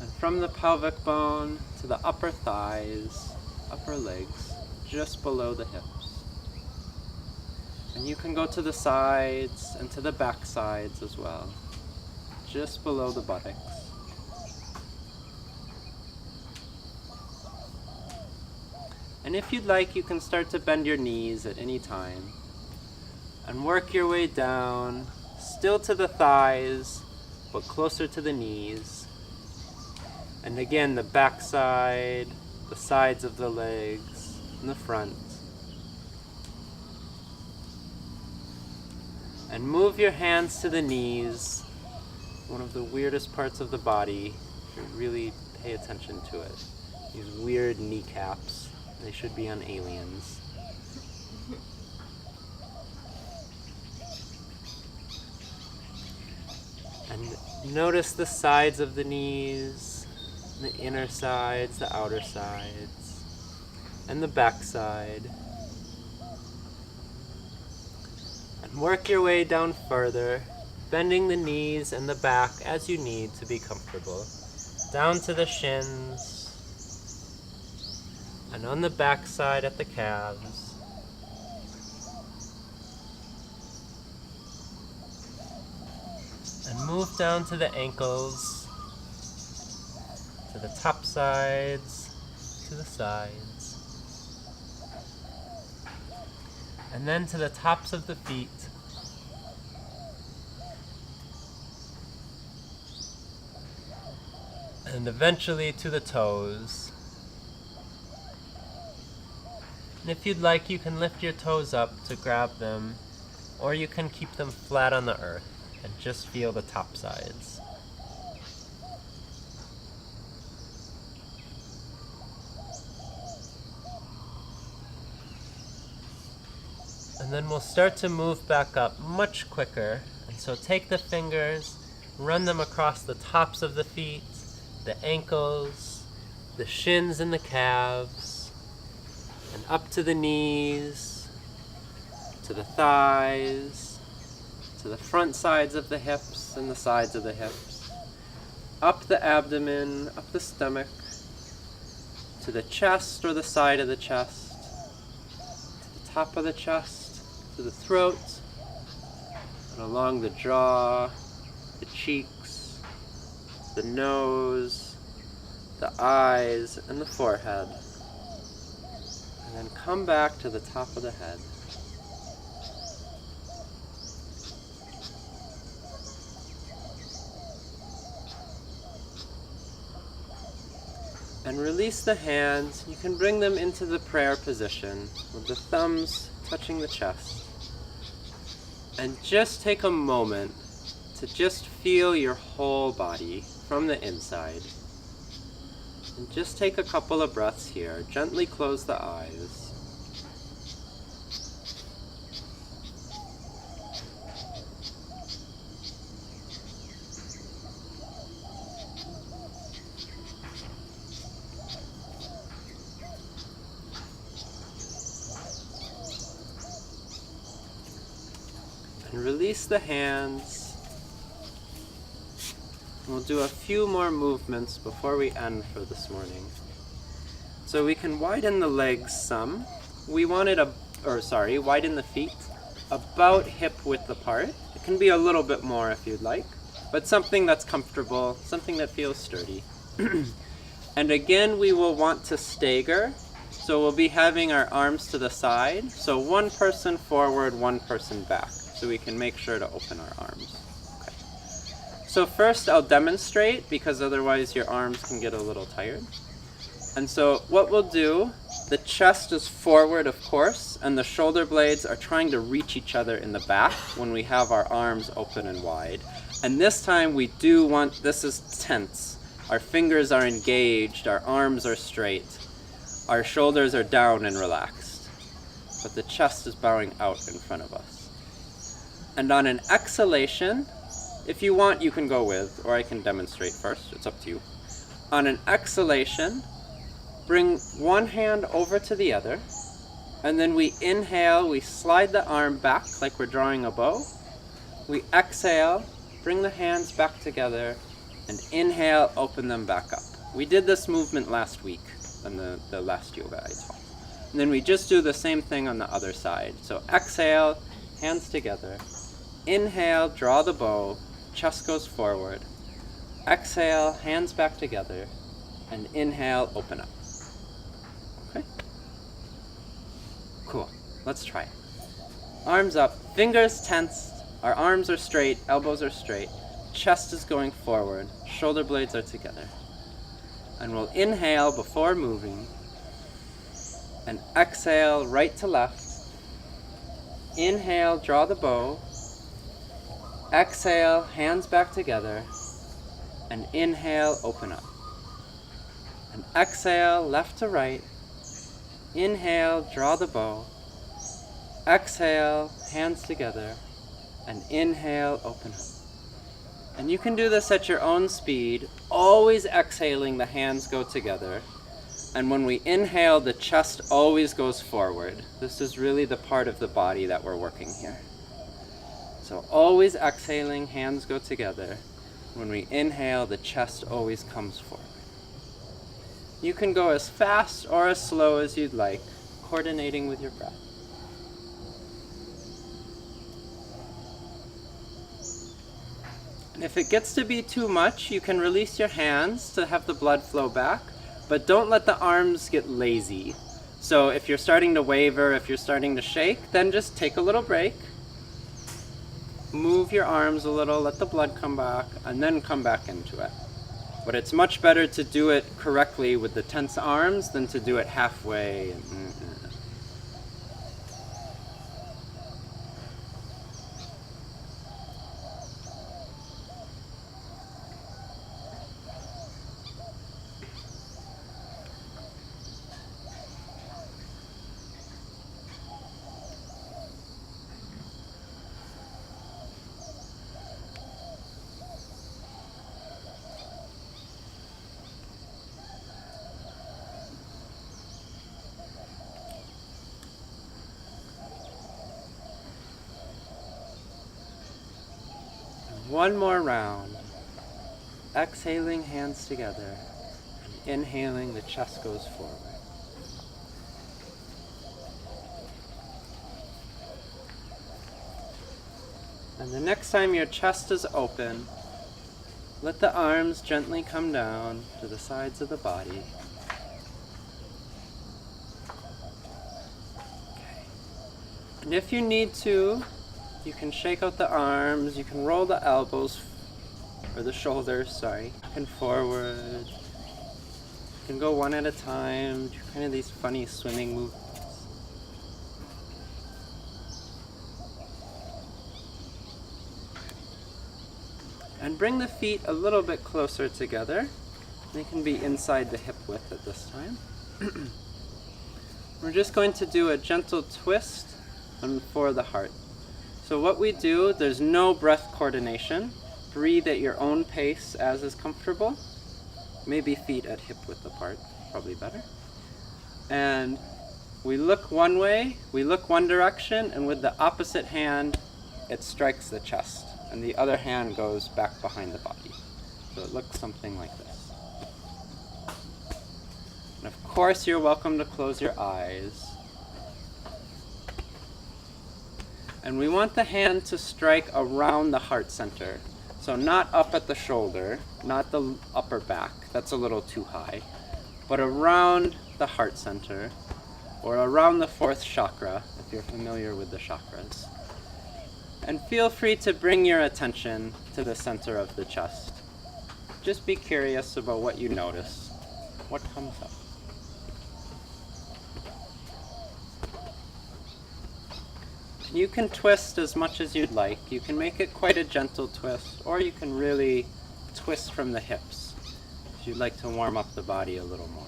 And from the pelvic bone to the upper thighs, upper legs, just below the hips. And you can go to the sides and to the back sides as well, just below the buttocks. And if you'd like, you can start to bend your knees at any time and work your way down, still to the thighs, but closer to the knees. And again, the back side, the sides of the legs, and the front. And move your hands to the knees, one of the weirdest parts of the body. You should really pay attention to it. These weird kneecaps, they should be on aliens. And notice the sides of the knees, the inner sides, the outer sides, and the back side. And work your way down further, bending the knees and the back as you need to be comfortable. Down to the shins, and on the back side at the calves. And move down to the ankles, to the top sides, to the sides. And then to the tops of the feet. And eventually to the toes. And if you'd like, you can lift your toes up to grab them, or you can keep them flat on the earth and just feel the top sides. And then we'll start to move back up much quicker. And so take the fingers, run them across the tops of the feet, the ankles, the shins and the calves, and up to the knees, to the thighs, to the front sides of the hips and the sides of the hips, up the abdomen, up the stomach, to the chest or the side of the chest, to the top of the chest, to the throat, and along the jaw, the cheeks, the nose, the eyes, and the forehead. And then come back to the top of the head. And release the hands. You can bring them into the prayer position with the thumbs touching the chest. And just take a moment to just feel your whole body from the inside. And just take a couple of breaths here. Gently close the eyes. And release the hands. We'll do a few more movements before we end for this morning. So we can widen the legs some. We want it, widen the feet about hip width apart. It can be a little bit more if you'd like, but something that's comfortable, something that feels sturdy. And again, we will want to stagger. So we'll be having our arms to the side. So one person forward, one person back. So we can make sure to open our arms. Okay. So first I'll demonstrate, because otherwise your arms can get a little tired. And so what we'll do, the chest is forward, of course, and the shoulder blades are trying to reach each other in the back when we have our arms open and wide. And this time we do want, this is tense. Our fingers are engaged, our arms are straight, our shoulders are down and relaxed, but the chest is bowing out in front of us. And on an exhalation, if you want, you can go with, or I can demonstrate first, it's up to you. On an exhalation, bring one hand over to the other, and then we inhale, we slide the arm back like we're drawing a bow. We exhale, bring the hands back together, and inhale, open them back up. We did this movement last week in the last yoga I taught. And then we just do the same thing on the other side. So exhale, hands together. Inhale, draw the bow, chest goes forward. Exhale, hands back together. And inhale, open up. Okay? Cool. Let's try it. Arms up, fingers tensed. Our arms are straight, elbows are straight. Chest is going forward, shoulder blades are together. And we'll inhale before moving, and exhale right to left. Inhale, draw the bow. Exhale, hands back together. And inhale, open up. And exhale, left to right. Inhale, draw the bow. Exhale, hands together. And inhale, open up. And you can do this at your own speed, always exhaling, the hands go together. And when we inhale, the chest always goes forward. This is really the part of the body that we're working here. So always exhaling, hands go together. When we inhale, the chest always comes forward. You can go as fast or as slow as you'd like, coordinating with your breath. And if it gets to be too much, you can release your hands to have the blood flow back, but don't let the arms get lazy. So if you're starting to waver, if you're starting to shake, then just take a little break. Move your arms a little, let the blood come back, and then come back into it. But it's much better to do it correctly with the tense arms than to do it halfway. One more round. Exhaling, hands together. Inhaling, the chest goes forward. And the next time your chest is open, let the arms gently come down to the sides of the body. Okay. And if you need to, you can shake out the arms, you can roll the elbows, or the shoulders, sorry, and forward. You can go one at a time, do kind of these funny swimming movements. And bring the feet a little bit closer together. They can be inside the hip width at this time. We're just going to do a gentle twist for the heart. So what we do, there's no breath coordination. Breathe at your own pace as is comfortable. Maybe feet at hip width apart, probably better. And we look one way, we look one direction, and with the opposite hand, it strikes the chest, and the other hand goes back behind the body. So it looks something like this. And of course, you're welcome to close your eyes. And we want the hand to strike around the heart center. So not up at the shoulder, not the upper back, that's a little too high, but around the heart center, or around the fourth chakra, if you're familiar with the chakras. And feel free to bring your attention to the center of the chest. Just be curious about what you notice, what comes up. You can twist as much as you'd like. You can make it quite a gentle twist, or you can really twist from the hips if you'd like to warm up the body a little more.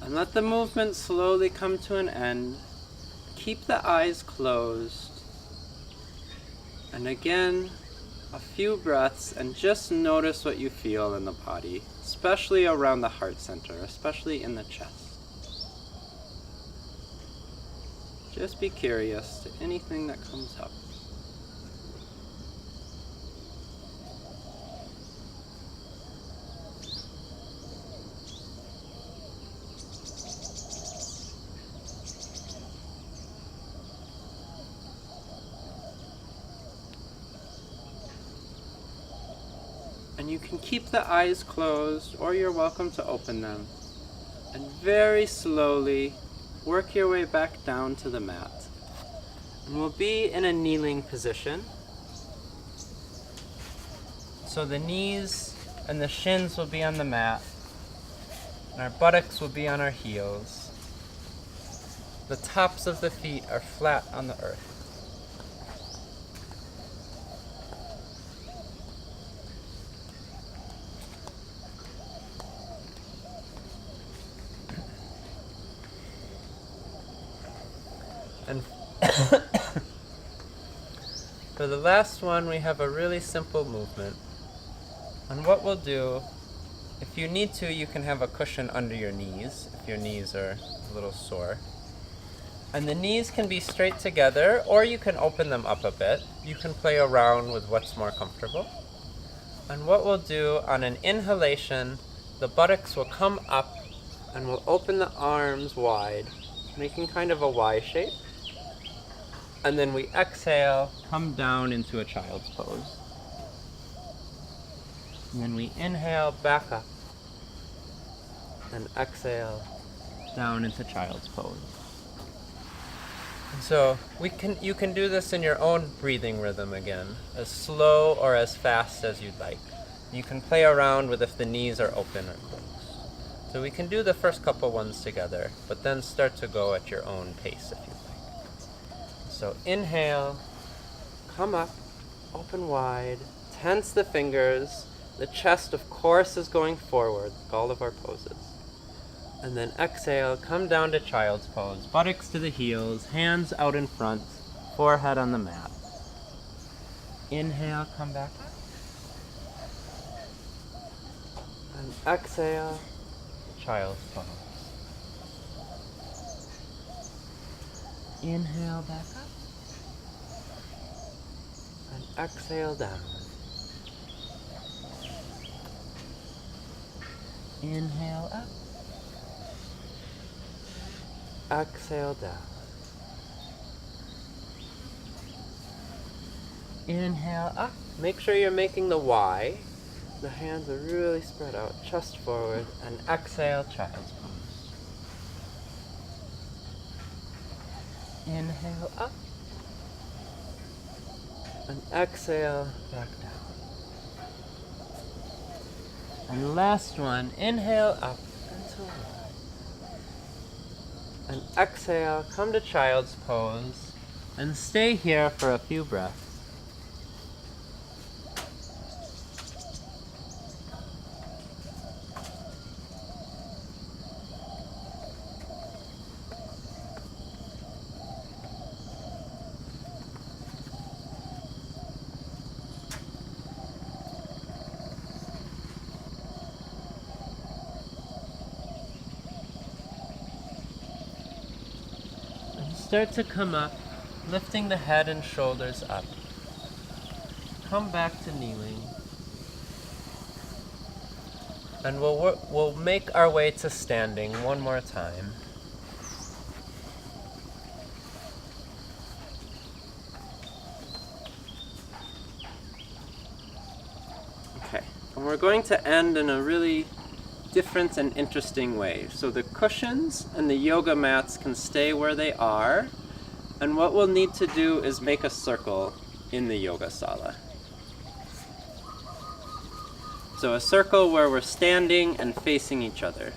And let the movement slowly come to an end. Keep the eyes closed. And again, a few breaths, and just notice what you feel in the body, especially around the heart center, especially in the chest. Just be curious to anything that comes up. And you can keep the eyes closed, or you're welcome to open them. And very slowly work your way back down to the mat. And we'll be in a kneeling position. So the knees and the shins will be on the mat, and our buttocks will be on our heels. The tops of the feet are flat on the earth. And for the last one, we have a really simple movement. And what we'll do, if you need to, you can have a cushion under your knees, if your knees are a little sore. And the knees can be straight together, or you can open them up a bit. You can play around with what's more comfortable. And what we'll do, on an inhalation, the buttocks will come up, and we'll open the arms wide, making kind of a Y shape. And then we exhale, come down into a child's pose. And then we inhale, back up. And exhale, down into child's pose. And so you can do this in your own breathing rhythm again, as slow or as fast as you'd like. You can play around with if the knees are open or closed. So we can do the first couple ones together, but then start to go at your own pace if you like. So inhale, come up, open wide, tense the fingers. The chest, of course, is going forward, like all of our poses. And then exhale, come down to child's pose, buttocks to the heels, hands out in front, forehead on the mat. Inhale, come back up. And exhale, child's pose. Inhale, back up. And exhale, down. Inhale, up. Exhale, down. Inhale, up. Make sure you're making the Y. The hands are really spread out, chest forward, and exhale, child's pose. Inhale, up. And exhale, back down. And last one, inhale up and to rise. And exhale, come to child's pose. And stay here for a few breaths. Start to come up, lifting the head and shoulders up. Come back to kneeling. And we'll make our way to standing one more time. Okay, and we're going to end in a really different and interesting way. So the cushions and the yoga mats can stay where they are, and what we'll need to do is make a circle in the yoga sala. So a circle where we're standing and facing each other.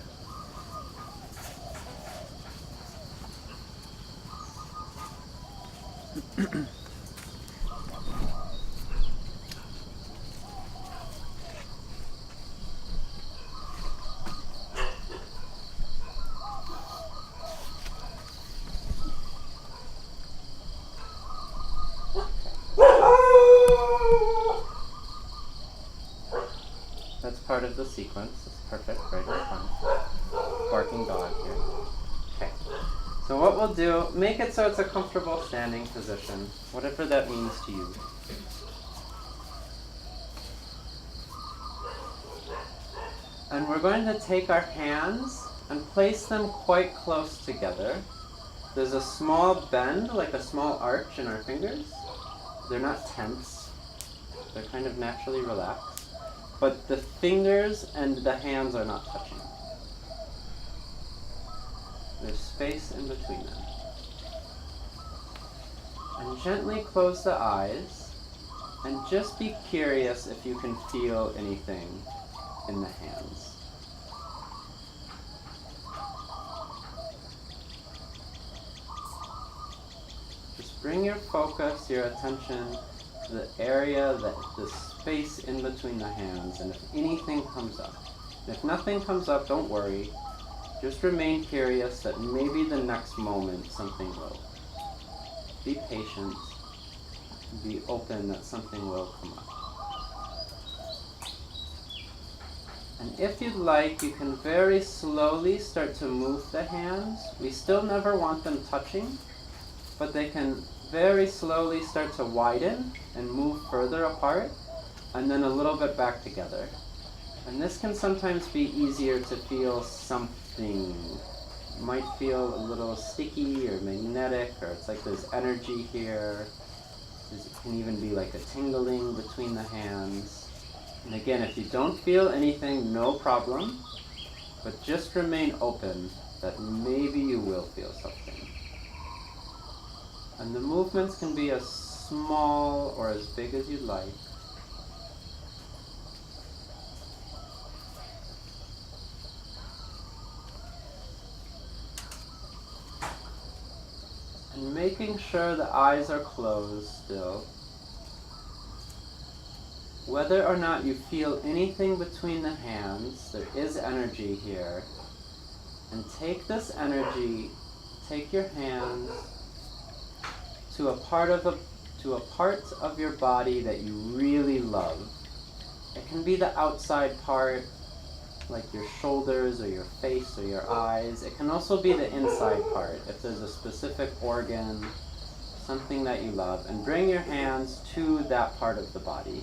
That's part of the sequence. It's perfect, right in front. Barking dog here. Okay. So what we'll do, make it so it's a comfortable standing position, whatever that means to you. And we're going to take our hands and place them quite close together. There's a small bend, like a small arch in our fingers. They're not tense. They're kind of naturally relaxed. But the fingers and the hands are not touching. There's space in between them. And gently close the eyes, and just be curious if you can feel anything in the hands. Just bring your focus, your attention to the area, the space in between the hands, and if anything comes up. If nothing comes up, don't worry. Just remain curious that maybe the next moment something will. Be patient. Be open that something will come up. And if you'd like, you can very slowly start to move the hands. We still never want them touching, but they can very slowly start to widen and move further apart, and then a little bit back together. And this can sometimes be easier to feel something. It might feel a little sticky or magnetic, or it's like there's energy here. It can even be like a tingling between the hands. And again, if you don't feel anything, no problem, but just remain open that maybe you will feel something. And the movements can be as small or as big as you'd like. And making sure the eyes are closed still. Whether or not you feel anything between the hands, there is energy here. And take this energy, take your hands to a part of your body that you really love. It can be the outside part, like your shoulders or your face or your eyes. It can also be the inside part, if there's a specific organ, something that you love. And bring your hands to that part of the body.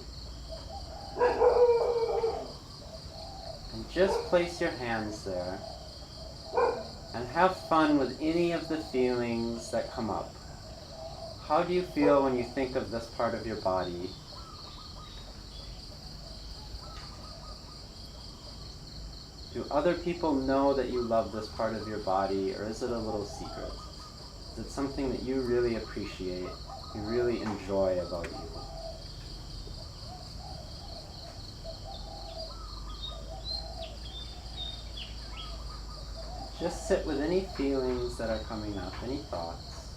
And just place your hands there. And have fun with any of the feelings that come up. How do you feel when you think of this part of your body? Do other people know that you love this part of your body, or is it a little secret? Is it something that you really appreciate, you really enjoy about you? just sit with any feelings that are coming up, any thoughts.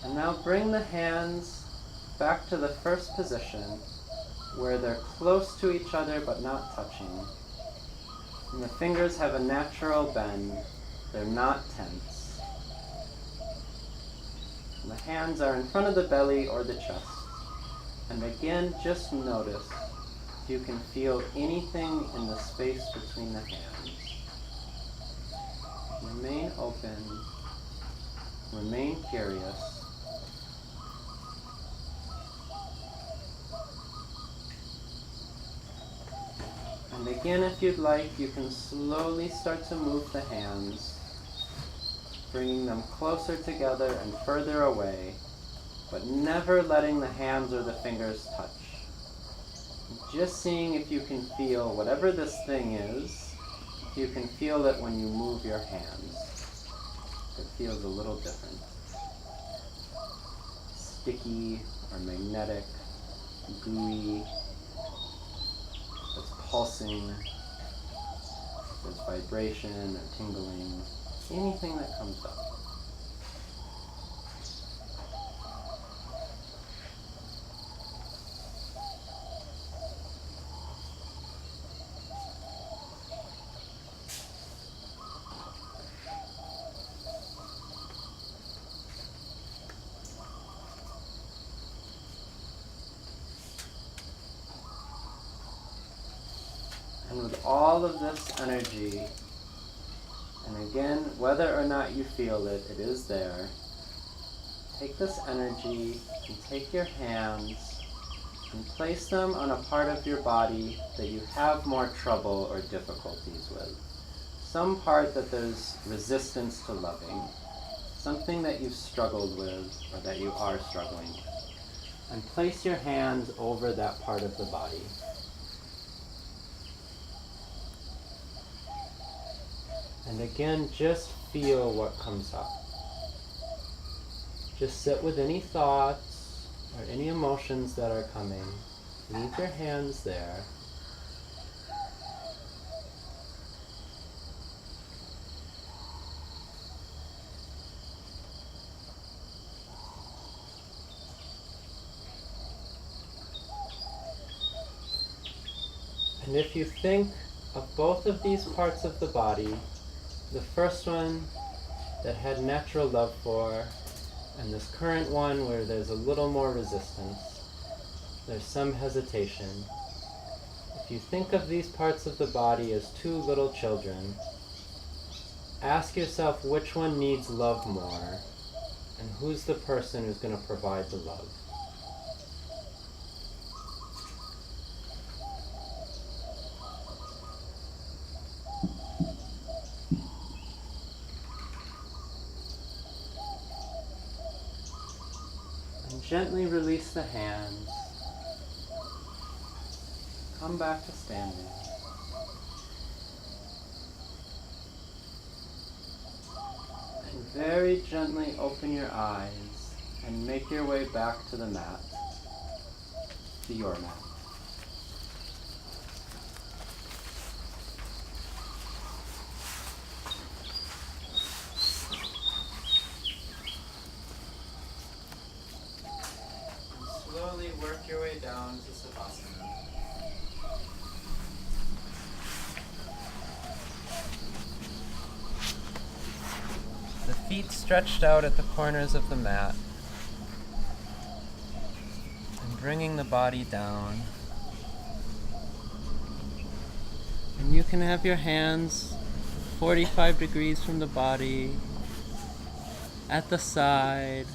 And now bring the hands back to the first position where they're close to each other but not touching. And the fingers have a natural bend. They're not tense. And the hands are in front of the belly or the chest. And again, just notice if you can feel anything in the space between the hands. Remain open. Remain curious. And again, if you'd like, you can slowly start to move the hands, bringing them closer together and further away, but never letting the hands or the fingers touch. Just seeing if you can feel whatever this thing is, if you can feel it when you move your hands. It feels a little different. Sticky or magnetic, gooey. There's pulsing, there's vibration or tingling, anything that comes up. And with all of this energy, and again, whether or not you feel it, it is there. Take this energy and take your hands and place them on a part of your body that you have more trouble or difficulties with. Some part that there's resistance to loving, something that you've struggled with or that you are struggling with. And place your hands over that part of the body. And again, just feel what comes up. Just sit with any thoughts or any emotions that are coming. Leave your hands there. And if you think of both of these parts of the body, the first one that had natural love for, and this current one where there's a little more resistance, there's some hesitation. If you think of these parts of the body as two little children, ask yourself which one needs love more, and who's the person who's going to provide the love. Gently release the hands. Come back to standing. And very gently open your eyes and make your way back to the mat, to your mat. Slowly work your way down to Savasana. The feet stretched out at the corners of the mat. And bringing the body down. And you can have your hands 45 degrees from the body, at the side,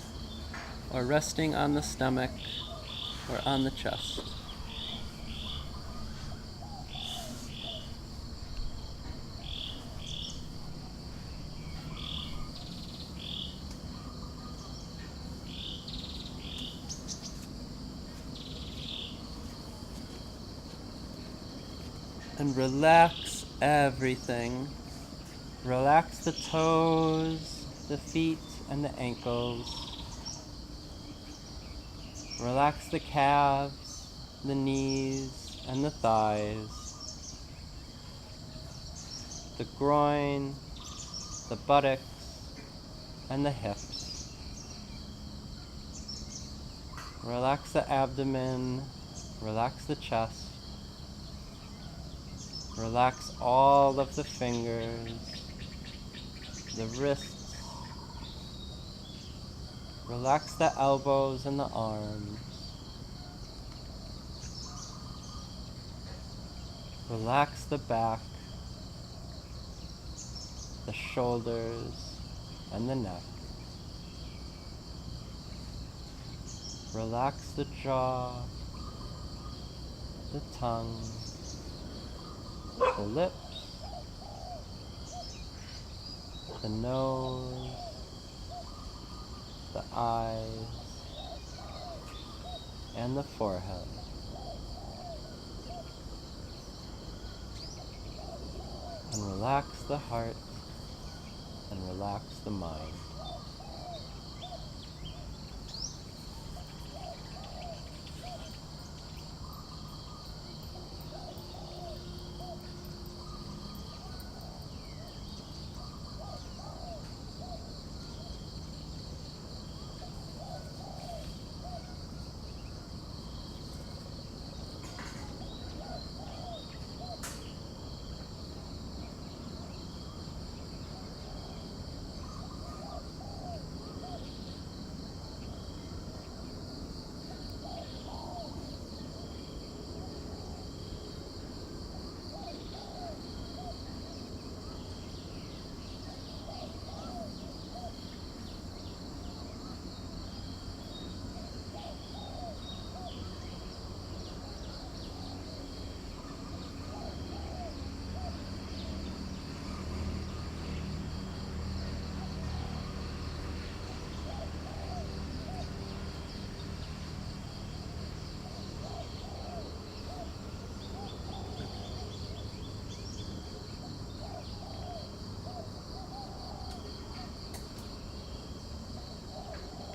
or resting on the stomach, or on the chest. And relax everything. Relax the toes, the feet, and the ankles. Relax the calves, the knees, and the thighs. The groin, the buttocks, and the hips. Relax the abdomen, relax the chest. Relax all of the fingers, the wrists. Relax the elbows and the arms. Relax the back, the shoulders, and the neck. Relax the jaw, the tongue, the lips, the nose, the eyes, and the forehead. And relax the heart, and relax the mind.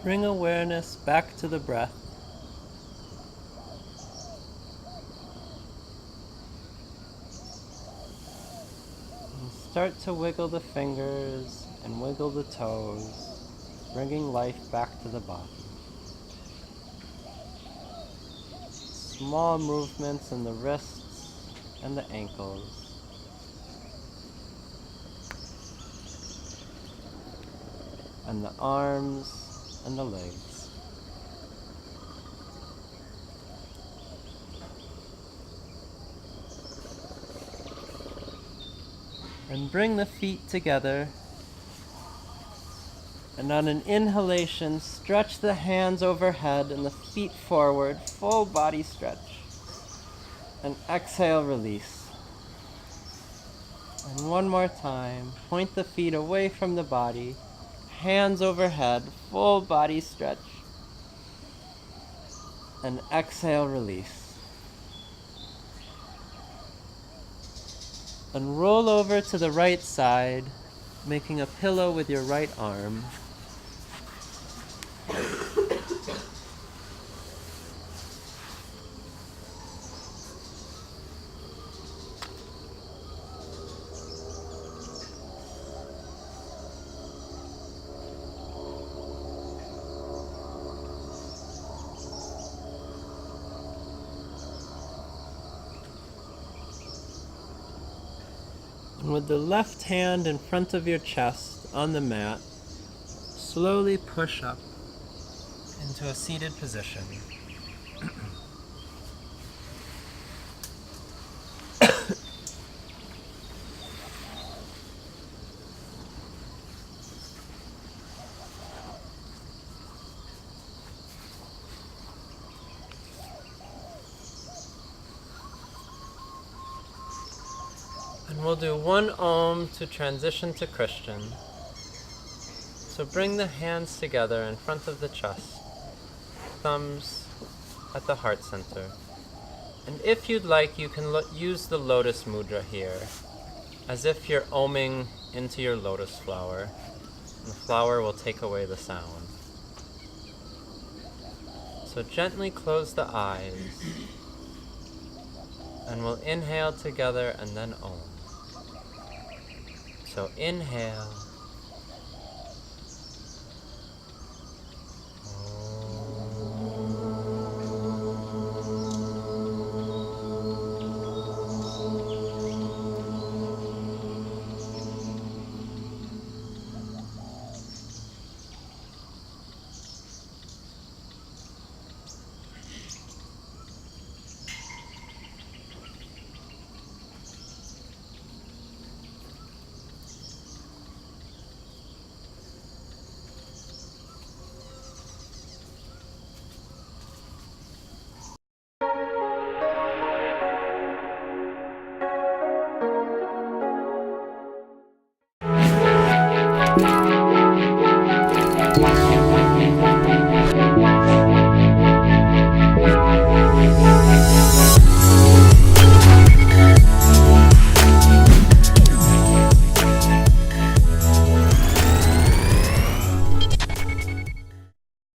Bring awareness back to the breath. And start to wiggle the fingers and wiggle the toes, bringing life back to the body. Small movements in the wrists and the ankles. And the arms and the legs. And bring the feet together. And on an inhalation, stretch the hands overhead and the feet forward, full body stretch. And exhale, release. And one more time, point the feet away from the body. Hands overhead, full body stretch. And exhale, release. And roll over to the right side, making a pillow with your right arm. And with the left hand in front of your chest on the mat, slowly push up into a seated position. And we'll do one Om to transition to Christian. So bring the hands together in front of the chest, thumbs at the heart center. And if you'd like, you can use the lotus mudra here. as if you're oming into your lotus flower, and the flower will take away the sound. So gently close the eyes, and we'll inhale together and then om. So inhale,